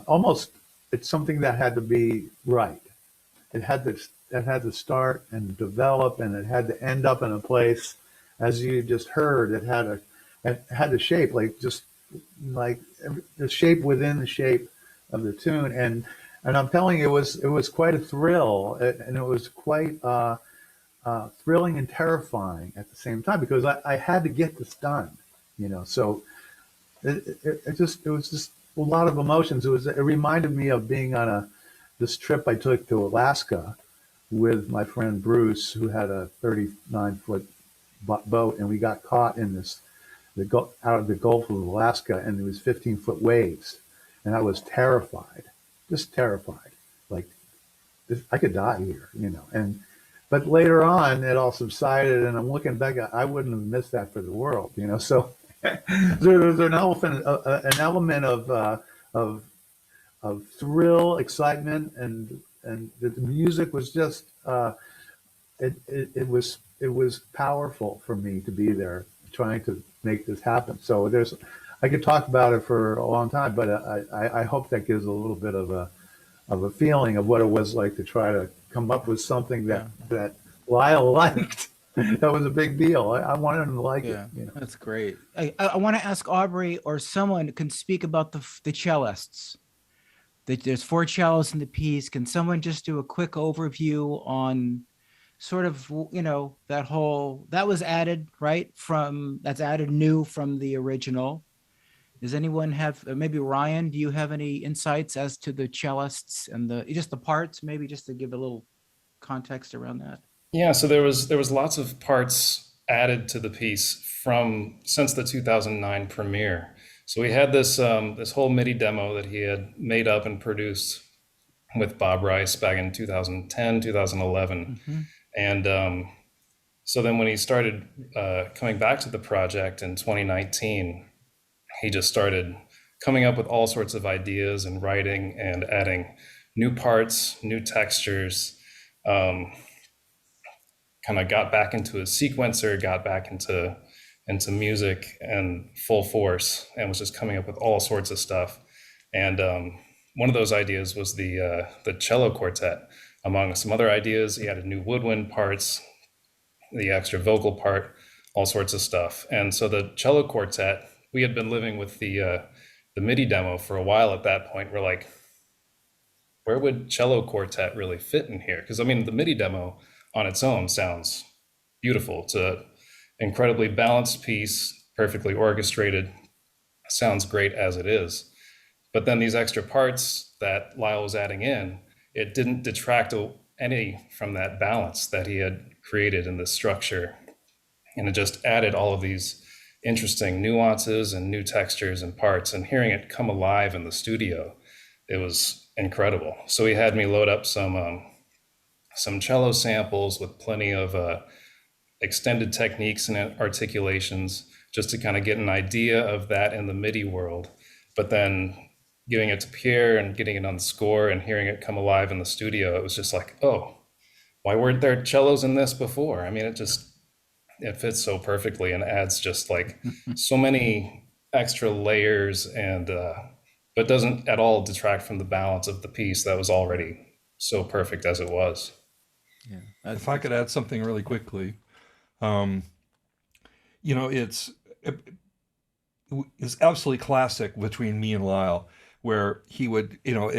[SPEAKER 11] almost, it's something that had to be right. It had to start and develop, and it had to end up in a place, as you just heard. It had to shape, like, just like the shape within the shape of the tune, and I'm telling you, it was quite a thrill, and it was quite thrilling and terrifying at the same time, because I had to get this done, you know. So it was just a lot of emotions. It reminded me of being on this trip I took to Alaska with my friend Bruce, who had a 39-foot boat, and we got caught in out of the Gulf of Alaska, and there was 15-foot waves, and I was terrified, just terrified, like, I could die here, you know. But later on, it all subsided, and I'm looking back, I wouldn't have missed that for the world, you know. So there's an element of thrill, excitement, and the music was just it was powerful for me to be there trying to make this happen. So I could talk about it for a long time, but I hope that gives a little bit of a feeling of what it was like to try to come up with something that Lyle liked. That was a big deal. I wanted him to like it. You know?
[SPEAKER 1] That's great. I want to ask Aubrey, or someone who can speak about the cellists. There's 4 cellos in the piece. Can someone just do a quick overview on sort of, you know, that was added, right? That's added new from the original. Does anyone have, maybe Ryan, do you have any insights as to the cellists and just the parts, maybe, just to give a little context around that?
[SPEAKER 5] Yeah, so there was lots of parts added to the piece since the 2009 premiere. So we had this whole MIDI demo that he had made up and produced with Bob Rice back in 2010, 2011.
[SPEAKER 1] Mm-hmm.
[SPEAKER 5] And so then when he started coming back to the project in 2019, he just started coming up with all sorts of ideas and writing and adding new parts, new textures, kind of got back into his sequencer, got back into music and full force, and was just coming up with all sorts of stuff. And one of those ideas was the cello quartet. Among some other ideas, he added new woodwind parts, the extra vocal part, all sorts of stuff. And so the cello quartet, we had been living with the MIDI demo for a while at that point. We're like, where would cello quartet really fit in here? Because I mean, the MIDI demo on its own sounds beautiful. It's an incredibly balanced piece, perfectly orchestrated, sounds great as it is. But then these extra parts that Lyle was adding in, it didn't detract any from that balance that he had created in this structure. And it just added all of these interesting nuances and new textures and parts, and hearing it come alive in the studio, it was incredible. So he had me load up some cello samples with plenty of extended techniques and articulations, just to kind of get an idea of that in the MIDI world. But then giving it to Pierre and getting it on the score and hearing it come alive in the studio, it was just like, oh, why weren't there cellos in this before? I mean, it fits so perfectly and adds just like so many extra layers, and but doesn't at all detract from the balance of the piece that was already so perfect as it was.
[SPEAKER 3] Yeah. If I could add something really quickly, you know, it's absolutely classic between me and Lyle, where he would, you know,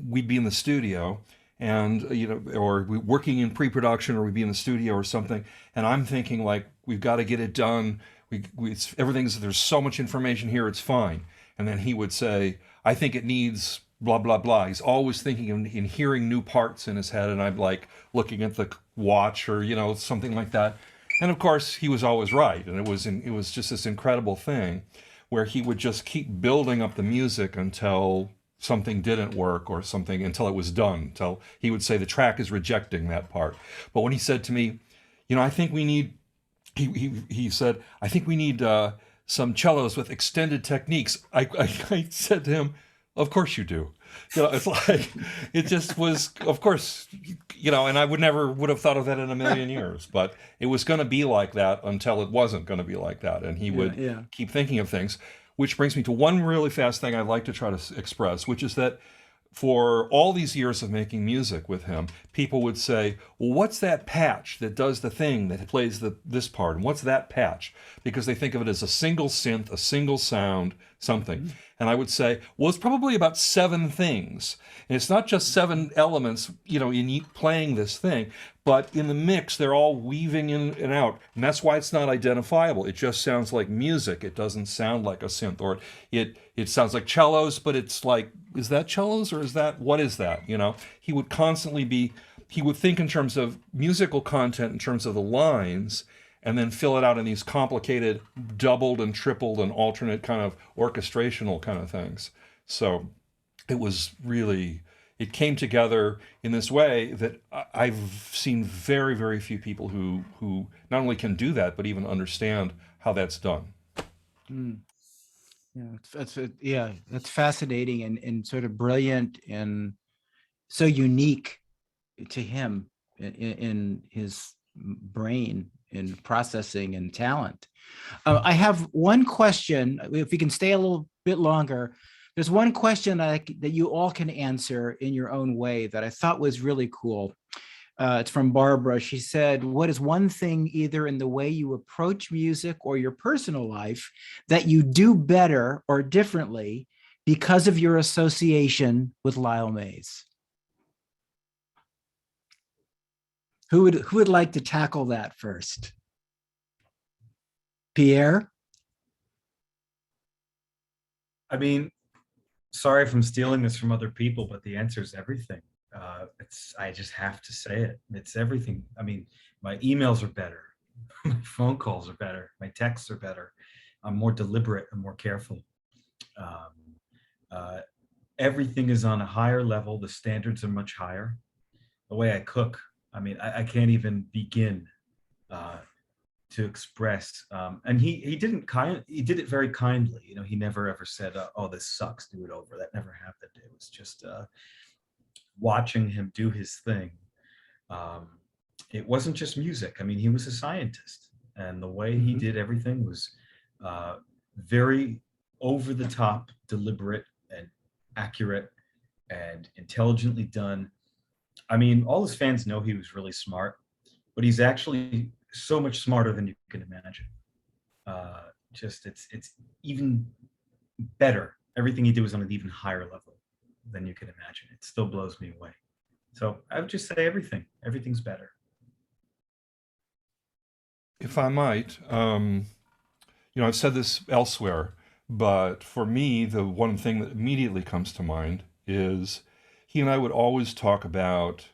[SPEAKER 3] we'd be in the studio and, you know, or we working in pre-production, or we'd be in the studio or something, and I'm thinking like, we've got to get it done. There's so much information here, it's fine. And then he would say, I think it needs blah, blah, blah. He's always thinking in hearing new parts in his head, and I'm like looking at the watch or, you know, something like that. And of course, he was always right. And it was just this incredible thing where he would just keep building up the music until something didn't work, or something, until it was done, until he would say the track is rejecting that part. But when he said to me, you know, I think we need, he said, I think we need some cellos with extended techniques. I said to him, of course you do. You know, it's like, it just was, of course, you know, and I would have thought of that in a million years, but it was going to be like that until it wasn't going to be like that. And he would keep thinking of things, which brings me to one really fast thing I'd like to try to express, which is that for all these years of making music with him, people would say, well, what's that patch that does the thing that plays this part? And what's that patch? Because they think of it as a single synth, a single sound, something. Mm-hmm. And I would say, well, it's probably about 7 things. And it's not just 7 elements, you know, in playing this thing, but in the mix, they're all weaving in and out. And that's why it's not identifiable. It just sounds like music. It doesn't sound like a synth, or it sounds like cellos, but it's like, is that cellos or what is that? You know, he would think in terms of musical content, in terms of the lines, and then fill it out in these complicated doubled and tripled and alternate kind of orchestrational kind of things. So it came together in this way that I've seen very, very few people who not only can do that, but even understand how that's done.
[SPEAKER 1] Mm. Yeah, that's fascinating and sort of brilliant and so unique to him in his brain in processing and talent. I have one question, if we can stay a little bit longer. There's one question that you all can answer in your own way that I thought was really cool. It's from Barbara. She said, what is one thing either in the way you approach music or your personal life that you do better or differently because of your association with Lyle Mays? Who would like to tackle that first? Pierre?
[SPEAKER 6] I mean, sorry if I'm stealing this from other people, but the answer is everything. I just have to say it. It's everything. I mean, my emails are better. My phone calls are better. My texts are better. I'm more deliberate and more careful. Everything is on a higher level. The standards are much higher. The way I cook, I mean, I can't even begin to express. And he did it very kindly. You know, he never ever said, "Oh, this sucks, do it over." That never happened. It was just watching him do his thing. It wasn't just music. I mean, he was a scientist, and the way he did everything was very over the top, deliberate, and accurate, and intelligently done. I mean, all his fans know he was really smart, but he's actually so much smarter than you can imagine. It's even better. Everything he did was on an even higher level than you can imagine. It still blows me away. So I would just say everything's better.
[SPEAKER 3] If I might, I've said this elsewhere, but for me, the one thing that immediately comes to mind is he and I would always talk about,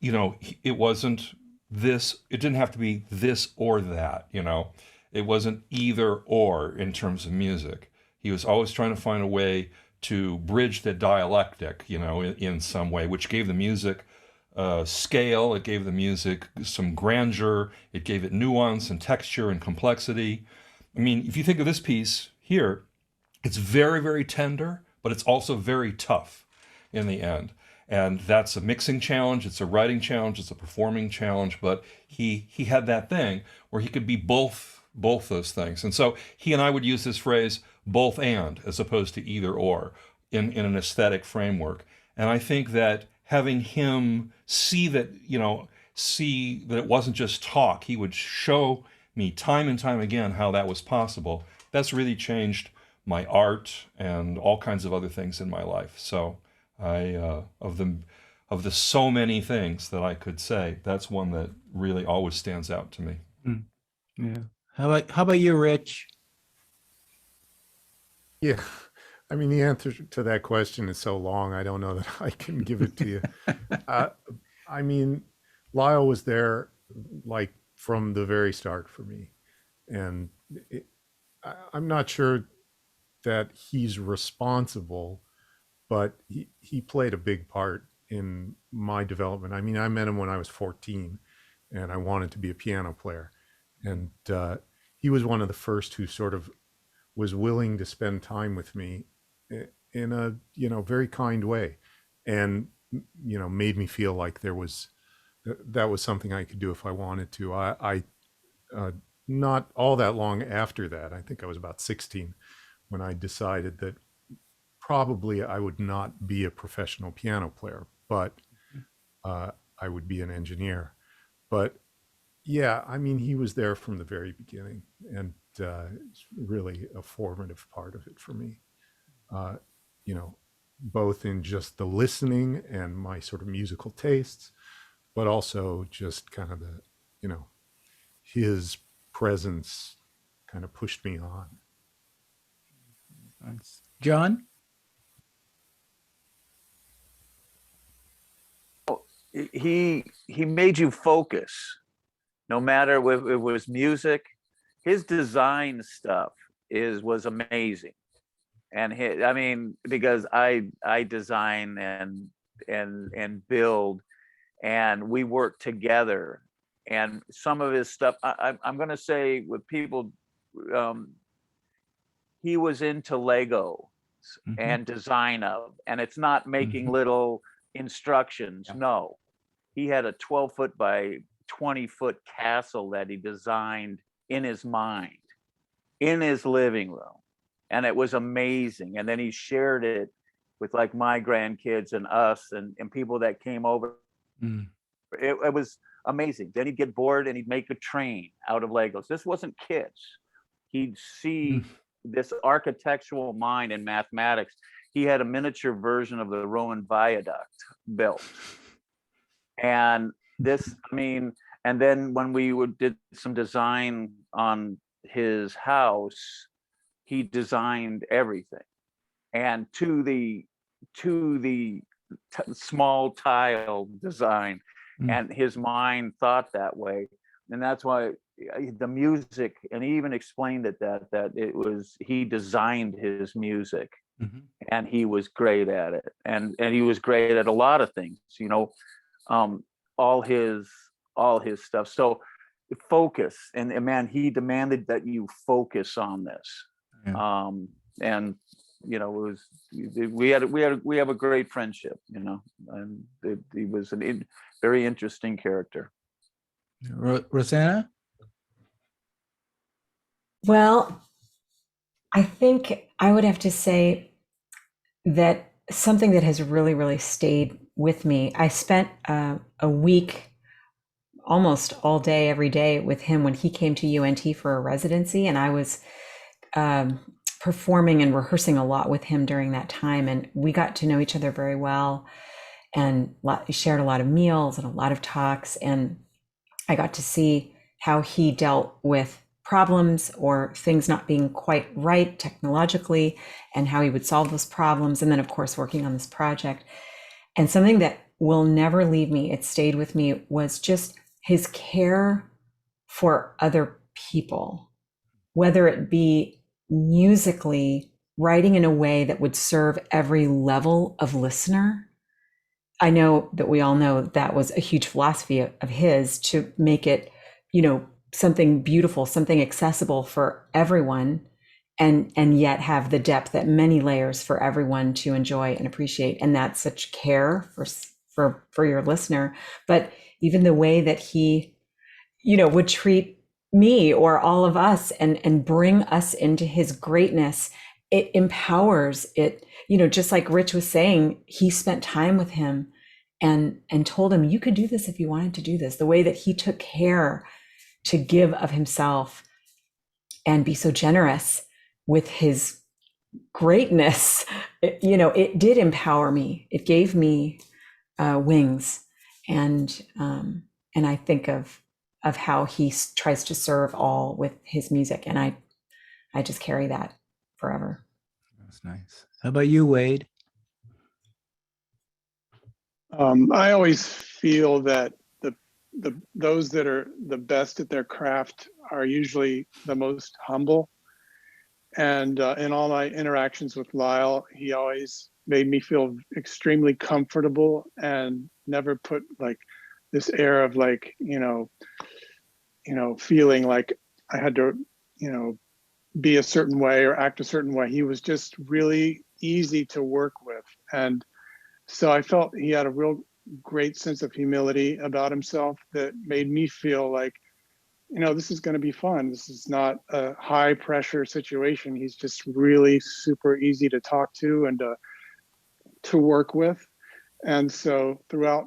[SPEAKER 3] it wasn't this, it didn't have to be this or that, it wasn't either or in terms of music. He was always trying to find a way to bridge the dialectic, in some way, which gave the music scale, it gave the music some grandeur, it gave it nuance and texture and complexity. I mean, if you think of this piece here, it's very, very tender, but it's also very tough in the end. And that's a mixing challenge, it's a writing challenge, it's a performing challenge, but he had that thing where he could be both those things. And so he and I would use this phrase, both and, as opposed to either or, in an aesthetic framework. And I think that having him see that it wasn't just talk, he would show me time and time again how that was possible. That's really changed my art and all kinds of other things in my life. So of the so many things that I could say, that's one that really always stands out to me.
[SPEAKER 1] Yeah. How about you, Rich?
[SPEAKER 4] Yeah. I mean, the answer to that question is so long, I don't know that I can give it to you. I mean, Lyle was there like from the very start for me. And I'm not sure that he's responsible, but he played a big part in my development. I mean, I met him when I was 14 and I wanted to be a piano player. And he was one of the first who sort of was willing to spend time with me in a, very kind way, and, made me feel like that was something I could do if I wanted to. I not all that long after that, I think I was about 16, when I decided that probably I would not be a professional piano player, but I would be an engineer. But yeah, I mean, he was there from the very beginning, and it's really a formative part of it for me. Both in just the listening and my sort of musical tastes, but also just kind of the, his presence kind of pushed me on.
[SPEAKER 1] Thanks. John?
[SPEAKER 7] He made you focus, no matter if it was music. His design stuff was amazing. And because I design and build, and we work together. And some of his stuff, I'm going to say with people, he was into Lego and design of, and it's not making little instructions. Yeah. No, he had a 12-foot by 20-foot castle that he designed in his mind, in his living room. And it was amazing. And then he shared it with like my grandkids and us and people that came over. It was amazing. Then he'd get bored and he'd make a train out of Legos. This wasn't kids. He'd see this architectural mind in mathematics. He had a miniature version of the Roman viaduct built. And and then when we did some design on his house, he designed everything, and to the small tile design, and his mind thought that way. And that's why the music, and he even explained it that it was, he designed his music, and he was great at it, and he was great at a lot of things, you know, all his stuff. So focus, and man, he demanded that you focus on this.
[SPEAKER 1] Yeah.
[SPEAKER 7] And you know, it was, we have a great friendship, you know, and he was a very interesting character.
[SPEAKER 1] Rosanna?
[SPEAKER 9] Well, I think I would have to say that something that has really, really stayed with me. I spent a week almost all day, every day with him when he came to UNT for a residency, and I was performing and rehearsing a lot with him during that time, and we got to know each other very well, and shared a lot of meals and a lot of talks, and I got to see how he dealt with problems or things not being quite right technologically, and how he would solve those problems, and then of course working on this project. And something that will never leave me, it stayed with me, was just his care for other people, whether it be musically writing in a way that would serve every level of listener. I know that we all know that was a huge philosophy of his, to make it, you know, something beautiful, something accessible for everyone, and yet have the depth at many layers for everyone to enjoy and appreciate. And that's such care for your listener. But even the way that he, you know, would treat me or all of us and bring us into his greatness, it empowers it. You know, just like Rich was saying, he spent time with him and told him, you could do this if you wanted to do this. The way that he took care to give of himself and be so generous with his greatness, you know, it did empower me. It gave me wings, and I think of how he tries to serve all with his music, and I just carry that forever.
[SPEAKER 1] That's nice. How about you, Wade?
[SPEAKER 8] I always feel that those that are the best at their craft are usually the most humble. And in all my interactions with Lyle, he always made me feel extremely comfortable and never put like this air of like, you know, feeling like I had to, you know, be a certain way or act a certain way. He was just really easy to work with. And so I felt he had a real great sense of humility about himself that made me feel like, you know, this is going to be fun. This is not a high pressure situation. He's just really super easy to talk to and to work with. And so throughout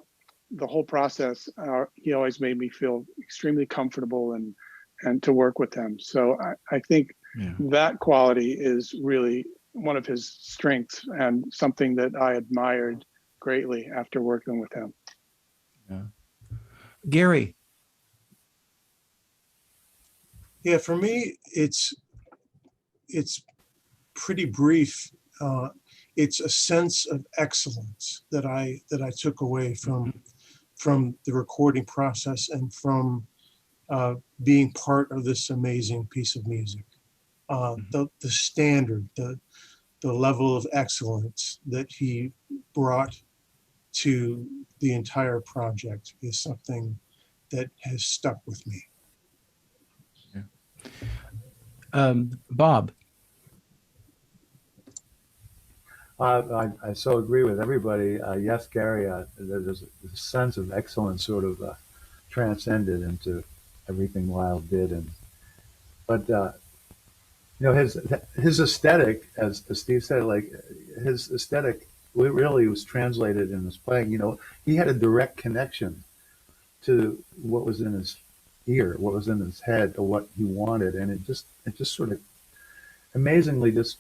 [SPEAKER 8] the whole process, he always made me feel extremely comfortable and to work with him. So I think that quality is really one of his strengths and something that I admired greatly after working with him.
[SPEAKER 1] Yeah. Gary.
[SPEAKER 10] Yeah, for me, it's pretty brief. It's a sense of excellence that I took away from the recording process and from being part of this amazing piece of music. The standard, the level of excellence that he brought to the entire project is something that has stuck with me.
[SPEAKER 1] Bob.
[SPEAKER 11] I so agree with everybody. Yes, Gary, there's a sense of excellence sort of transcended into everything Lyle did. But you know, his aesthetic, as Steve said, like his aesthetic really was translated in his playing. You know, he had a direct connection to what was in his ear, what was in his head, or what he wanted, and it just sort of amazingly just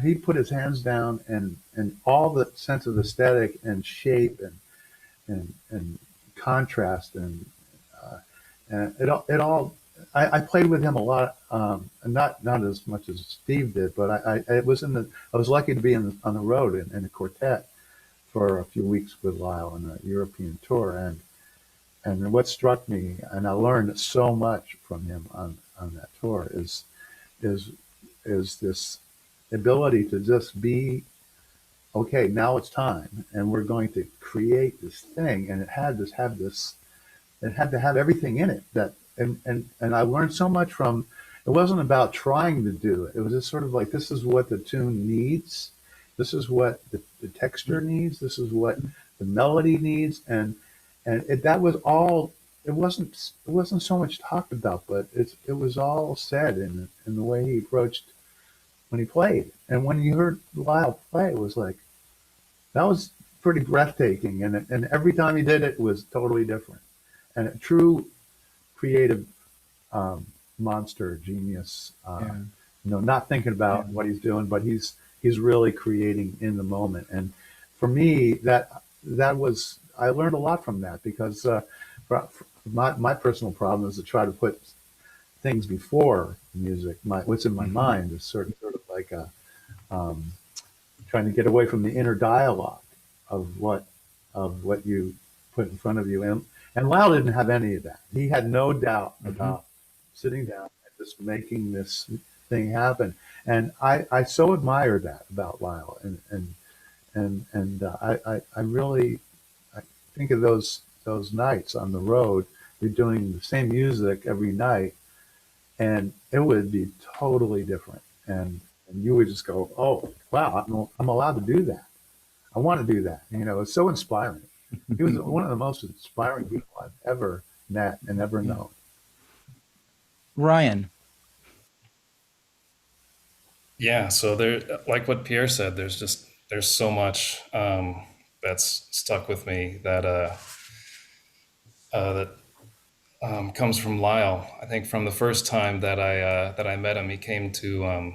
[SPEAKER 11] he put his hands down and all the sense of aesthetic and shape and contrast and it all. I played with him a lot, not as much as Steve did, but I was lucky to be on the road in a quartet for a few weeks with Lyle on a European tour, and and what struck me, and I learned so much from him on that tour, is this ability to just be, okay, now it's time, and we're going to create this thing, and it had to have everything in it that, and I learned so much from. It wasn't about trying to do it. It was just sort of like, this is what the tune needs. This is what the texture needs. This is what the melody needs. That was all. It wasn't so much talked about, but it was all said in the way he approached when he played. And when you heard Lyle play, it was like, that was pretty breathtaking. And every time he did it, was totally different. And a true creative monster genius. Not thinking about what he's doing, but he's really creating in the moment. And for me, that was, I learned a lot from that, because my personal problem is to try to put things before music. What's in my mind is sort of like trying to get away from the inner dialogue of what you put in front of you. And Lyle didn't have any of that. He had no doubt about sitting down and just making this thing happen. And I so admire that about Lyle. I really think of those nights on the road. You're doing the same music every night, and it would be totally different. And you would just go, oh wow, I'm allowed to do that. I want to do that. It's so inspiring. He was one of the most inspiring people I've ever met and ever known.
[SPEAKER 1] Ryan.
[SPEAKER 5] Yeah, so there, like what Pierre said, there's so much that's stuck with me that comes from Lyle. I think from the first time that I met him, he came to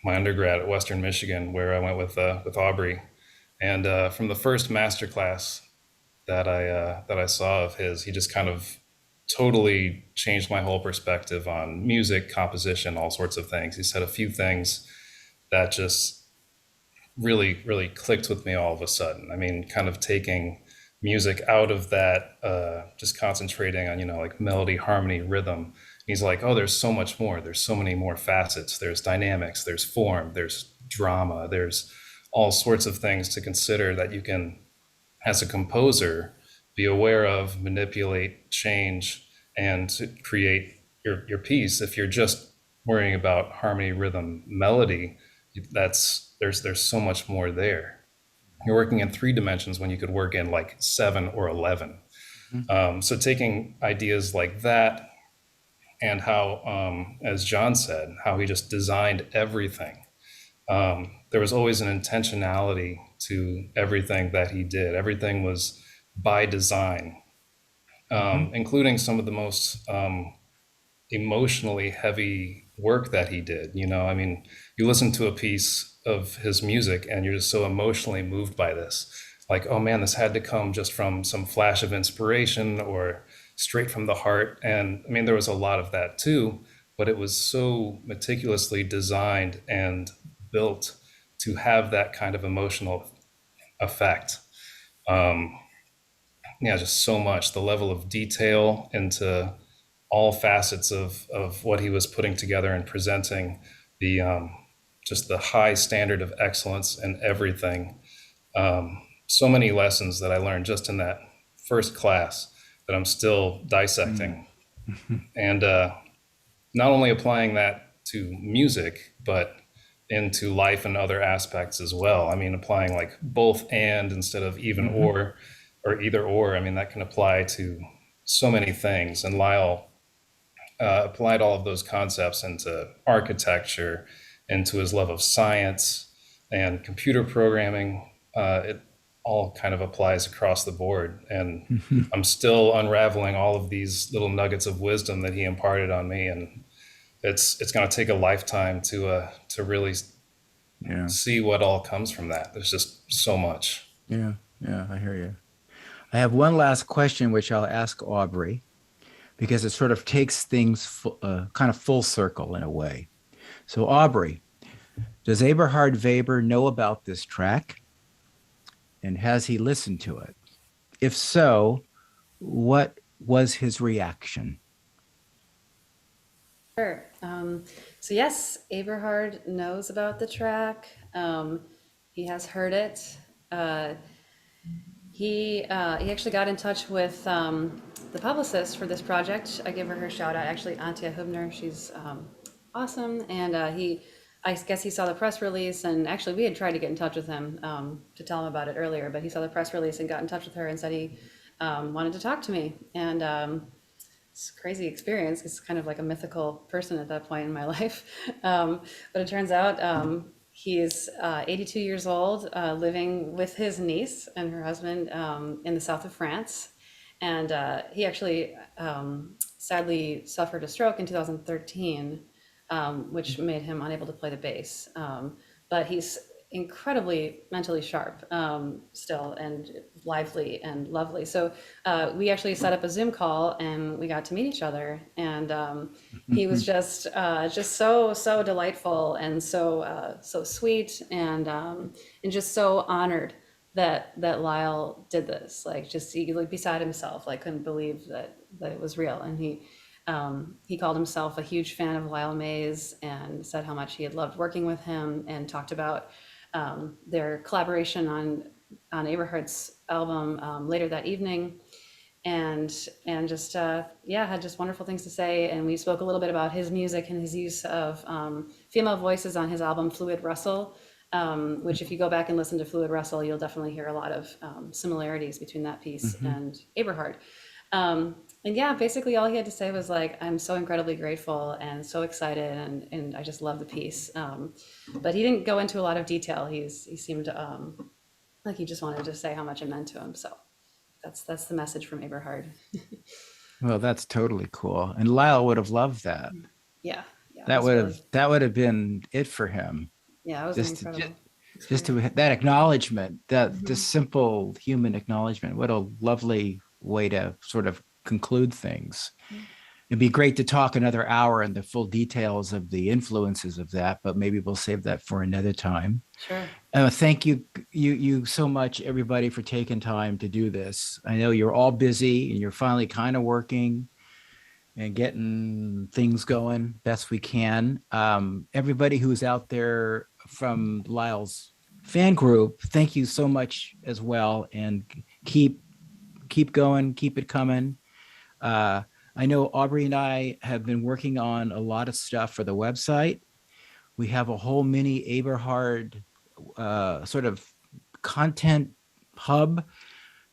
[SPEAKER 5] my undergrad at Western Michigan, where I went with Aubrey, and from the first master class that I saw of his, he just kind of totally changed my whole perspective on music, composition, all sorts of things. He said a few things that just really, really clicked with me all of a sudden. I mean, kind of taking music out of that, just concentrating on, like melody, harmony, rhythm. He's like, oh, there's so much more. There's so many more facets. There's dynamics, there's form, there's drama, there's all sorts of things to consider that you can, as a composer, be aware of, manipulate, change, and to create your piece. If you're just worrying about harmony, rhythm, melody, there's so much more there. You're working in 3 dimensions when you could work in like 7 or 11. So taking ideas like that, and how, as Jon said, how he just designed everything. There was always an intentionality to everything that he did. Everything was by design, including some of the most emotionally heavy work that he did. I mean, you listen to a piece of his music and you're just so emotionally moved by this. Like, oh man, this had to come just from some flash of inspiration or straight from the heart. And I mean, there was a lot of that too, but it was so meticulously designed and built to have that kind of emotional effect. Just so much. The level of detail into all facets of what he was putting together and presenting, the just the high standard of excellence in everything. So many lessons that I learned just in that first class that I'm still dissecting. And not only applying that to music, but into life and other aspects as well. I mean, applying like both and instead of even or either or. I mean, that can apply to so many things. And Lyle applied all of those concepts into architecture, into his love of science and computer programming. It all kind of applies across the board. And I'm still unraveling all of these little nuggets of wisdom that he imparted on me. And it's going to take a lifetime to really see what all comes from that. There's just so much.
[SPEAKER 1] Yeah, I hear you. I have one last question, which I'll ask Aubrey, because it sort of takes things kind of full circle in a way. So Aubrey, does Eberhard Weber know about this track? And has he listened to it? If so, what was his reaction?
[SPEAKER 2] Sure. So yes, Eberhard knows about the track. He has heard it. He actually got in touch with the publicist for this project. I give her shout out, actually, Antje Hübner. She's awesome. And I guess he saw the press release, and actually we had tried to get in touch with him to tell him about it earlier, but he saw the press release and got in touch with her and said he wanted to talk to me. And it's a crazy experience. It's kind of like a mythical person at that point in my life. But it turns out he's 82 years old, living with his niece and her husband in the south of France. And he actually sadly suffered a stroke in 2013, which made him unable to play the bass. But he's incredibly mentally sharp still, and lively and lovely. So we actually set up a Zoom call and we got to meet each other. And he was just so delightful and so sweet, and just so honored that Lyle did this. Like, just he, like, beside himself, like couldn't believe that it was real. And he called himself a huge fan of Lyle Mays and said how much he had loved working with him, and talked about their collaboration on Eberhard's album later that evening, and just had just wonderful things to say. And we spoke a little bit about his music and his use of female voices on his album Fluid Rustle, which, if you go back and listen to Fluid Rustle, you'll definitely hear a lot of similarities between that piece and Eberhard. And yeah, basically all he had to say was like, I'm so incredibly grateful and so excited, and I just love the piece. But he didn't go into a lot of detail. He seemed like he just wanted to say how much it meant to him. So that's the message from Eberhard.
[SPEAKER 1] Well, that's totally cool. And Lyle would have loved that.
[SPEAKER 2] Yeah.
[SPEAKER 1] That would have been it for him.
[SPEAKER 2] Yeah, it was incredible.
[SPEAKER 1] Just to that acknowledgement, that just simple human acknowledgement. What a lovely way to sort of conclude things. It'd be great to talk another hour in the full details of the influences of that, but maybe we'll save that for another time.
[SPEAKER 2] Sure.
[SPEAKER 1] Thank you so much, everybody, for taking time to do this. I know you're all busy and you're finally kind of working and getting things going best we can. Everybody who's out there from Lyle's fan group, thank you so much as well, and keep going, keep it coming. I know Aubrey and I have been working on a lot of stuff for the website. We have a whole mini Eberhard sort of content hub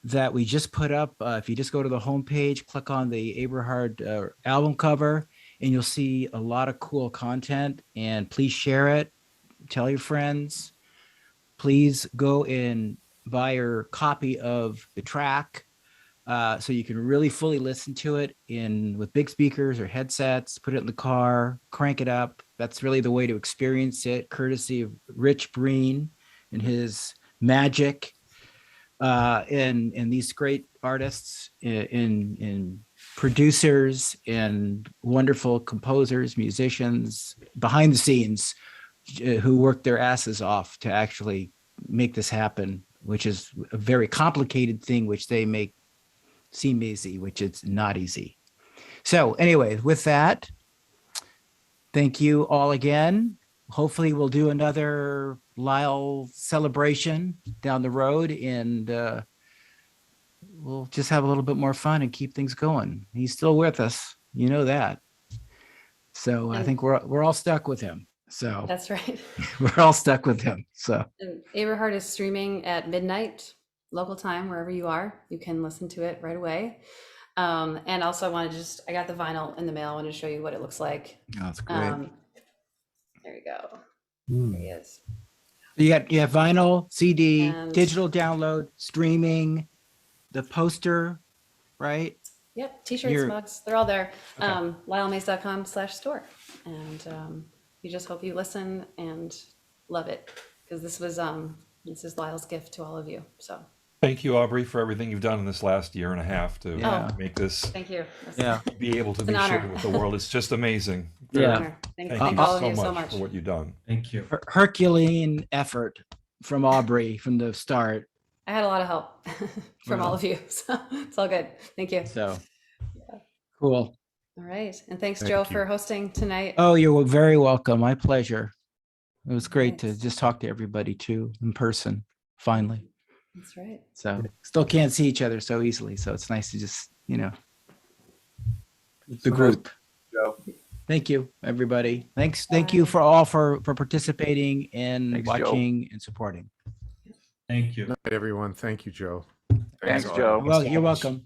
[SPEAKER 1] that we just put up. If you just go to the homepage, click on the Eberhard album cover, and you'll see a lot of cool content. And please share it, tell your friends. Please go and buy your copy of the track, so you can really fully listen to it with big speakers or headsets. Put it in the car, crank it up. That's really the way to experience it, courtesy of Rich Breen and his magic, and these great artists and producers and wonderful composers, musicians behind the scenes who work their asses off to actually make this happen, which is a very complicated thing, which they make seem easy, which it's not easy. So anyway, with that, thank you all again. Hopefully we'll do another Lyle celebration down the road, and we'll just have a little bit more fun and keep things going. He's still with us, you know that. So I think we're all stuck with him. So
[SPEAKER 2] That's right.
[SPEAKER 1] we're all stuck with him. So
[SPEAKER 2] And Eberhard is streaming at midnight local time, wherever you are. You can listen to it right away. And also I got the vinyl in the mail. I wanted to show you what it looks like.
[SPEAKER 1] oh, that's great.
[SPEAKER 2] There you go.
[SPEAKER 11] Hmm.
[SPEAKER 2] There he is.
[SPEAKER 1] You have vinyl, CD,
[SPEAKER 2] And-
[SPEAKER 1] digital download, streaming, the poster, right?
[SPEAKER 2] Yep, t-shirts,
[SPEAKER 1] You're-
[SPEAKER 2] mugs, they're all there.
[SPEAKER 1] Okay.
[SPEAKER 2] LyleMays.com/store. And we just hope you listen and love it, because this is Lyle's gift to all of you. So
[SPEAKER 3] Thank you, Aubrey, for everything you've done in this last year and a half to
[SPEAKER 1] Yeah.
[SPEAKER 3] make this
[SPEAKER 2] thank you.
[SPEAKER 1] Yeah.
[SPEAKER 3] be able to
[SPEAKER 2] It's
[SPEAKER 3] be
[SPEAKER 2] an
[SPEAKER 3] shared
[SPEAKER 2] honor.
[SPEAKER 3] with the world. It's just amazing.
[SPEAKER 1] Yeah.
[SPEAKER 2] Honor. Thank
[SPEAKER 3] Thank
[SPEAKER 2] thank
[SPEAKER 3] you
[SPEAKER 2] all of
[SPEAKER 3] so
[SPEAKER 2] you so
[SPEAKER 3] much
[SPEAKER 2] much.
[SPEAKER 3] for what you've done.
[SPEAKER 6] Thank you.
[SPEAKER 1] Herculean effort from Aubrey from the start.
[SPEAKER 2] I had a lot of help from all
[SPEAKER 1] Well.
[SPEAKER 2] of you. So it's all good. Thank you.
[SPEAKER 1] So Cool.
[SPEAKER 2] All right. And thanks,
[SPEAKER 4] Thank
[SPEAKER 2] Joe,
[SPEAKER 4] you.
[SPEAKER 2] for hosting tonight.
[SPEAKER 1] Oh, you're very welcome. My pleasure. It was great to
[SPEAKER 2] Nice.
[SPEAKER 1] just talk to everybody too in person, finally.
[SPEAKER 2] That's right.
[SPEAKER 1] So still can't see each other so easily. So it's nice to just, the
[SPEAKER 11] So nice,
[SPEAKER 1] group.
[SPEAKER 11] Joe.
[SPEAKER 1] Thank you, everybody. Thanks. Thank you for all for participating and
[SPEAKER 7] Thanks, Joe.
[SPEAKER 1] watching and supporting.
[SPEAKER 6] Thank you.
[SPEAKER 4] Good night, everyone. Thank you, Joe.
[SPEAKER 7] Thanks,
[SPEAKER 4] all.
[SPEAKER 7] Joe.
[SPEAKER 1] Well, you're welcome.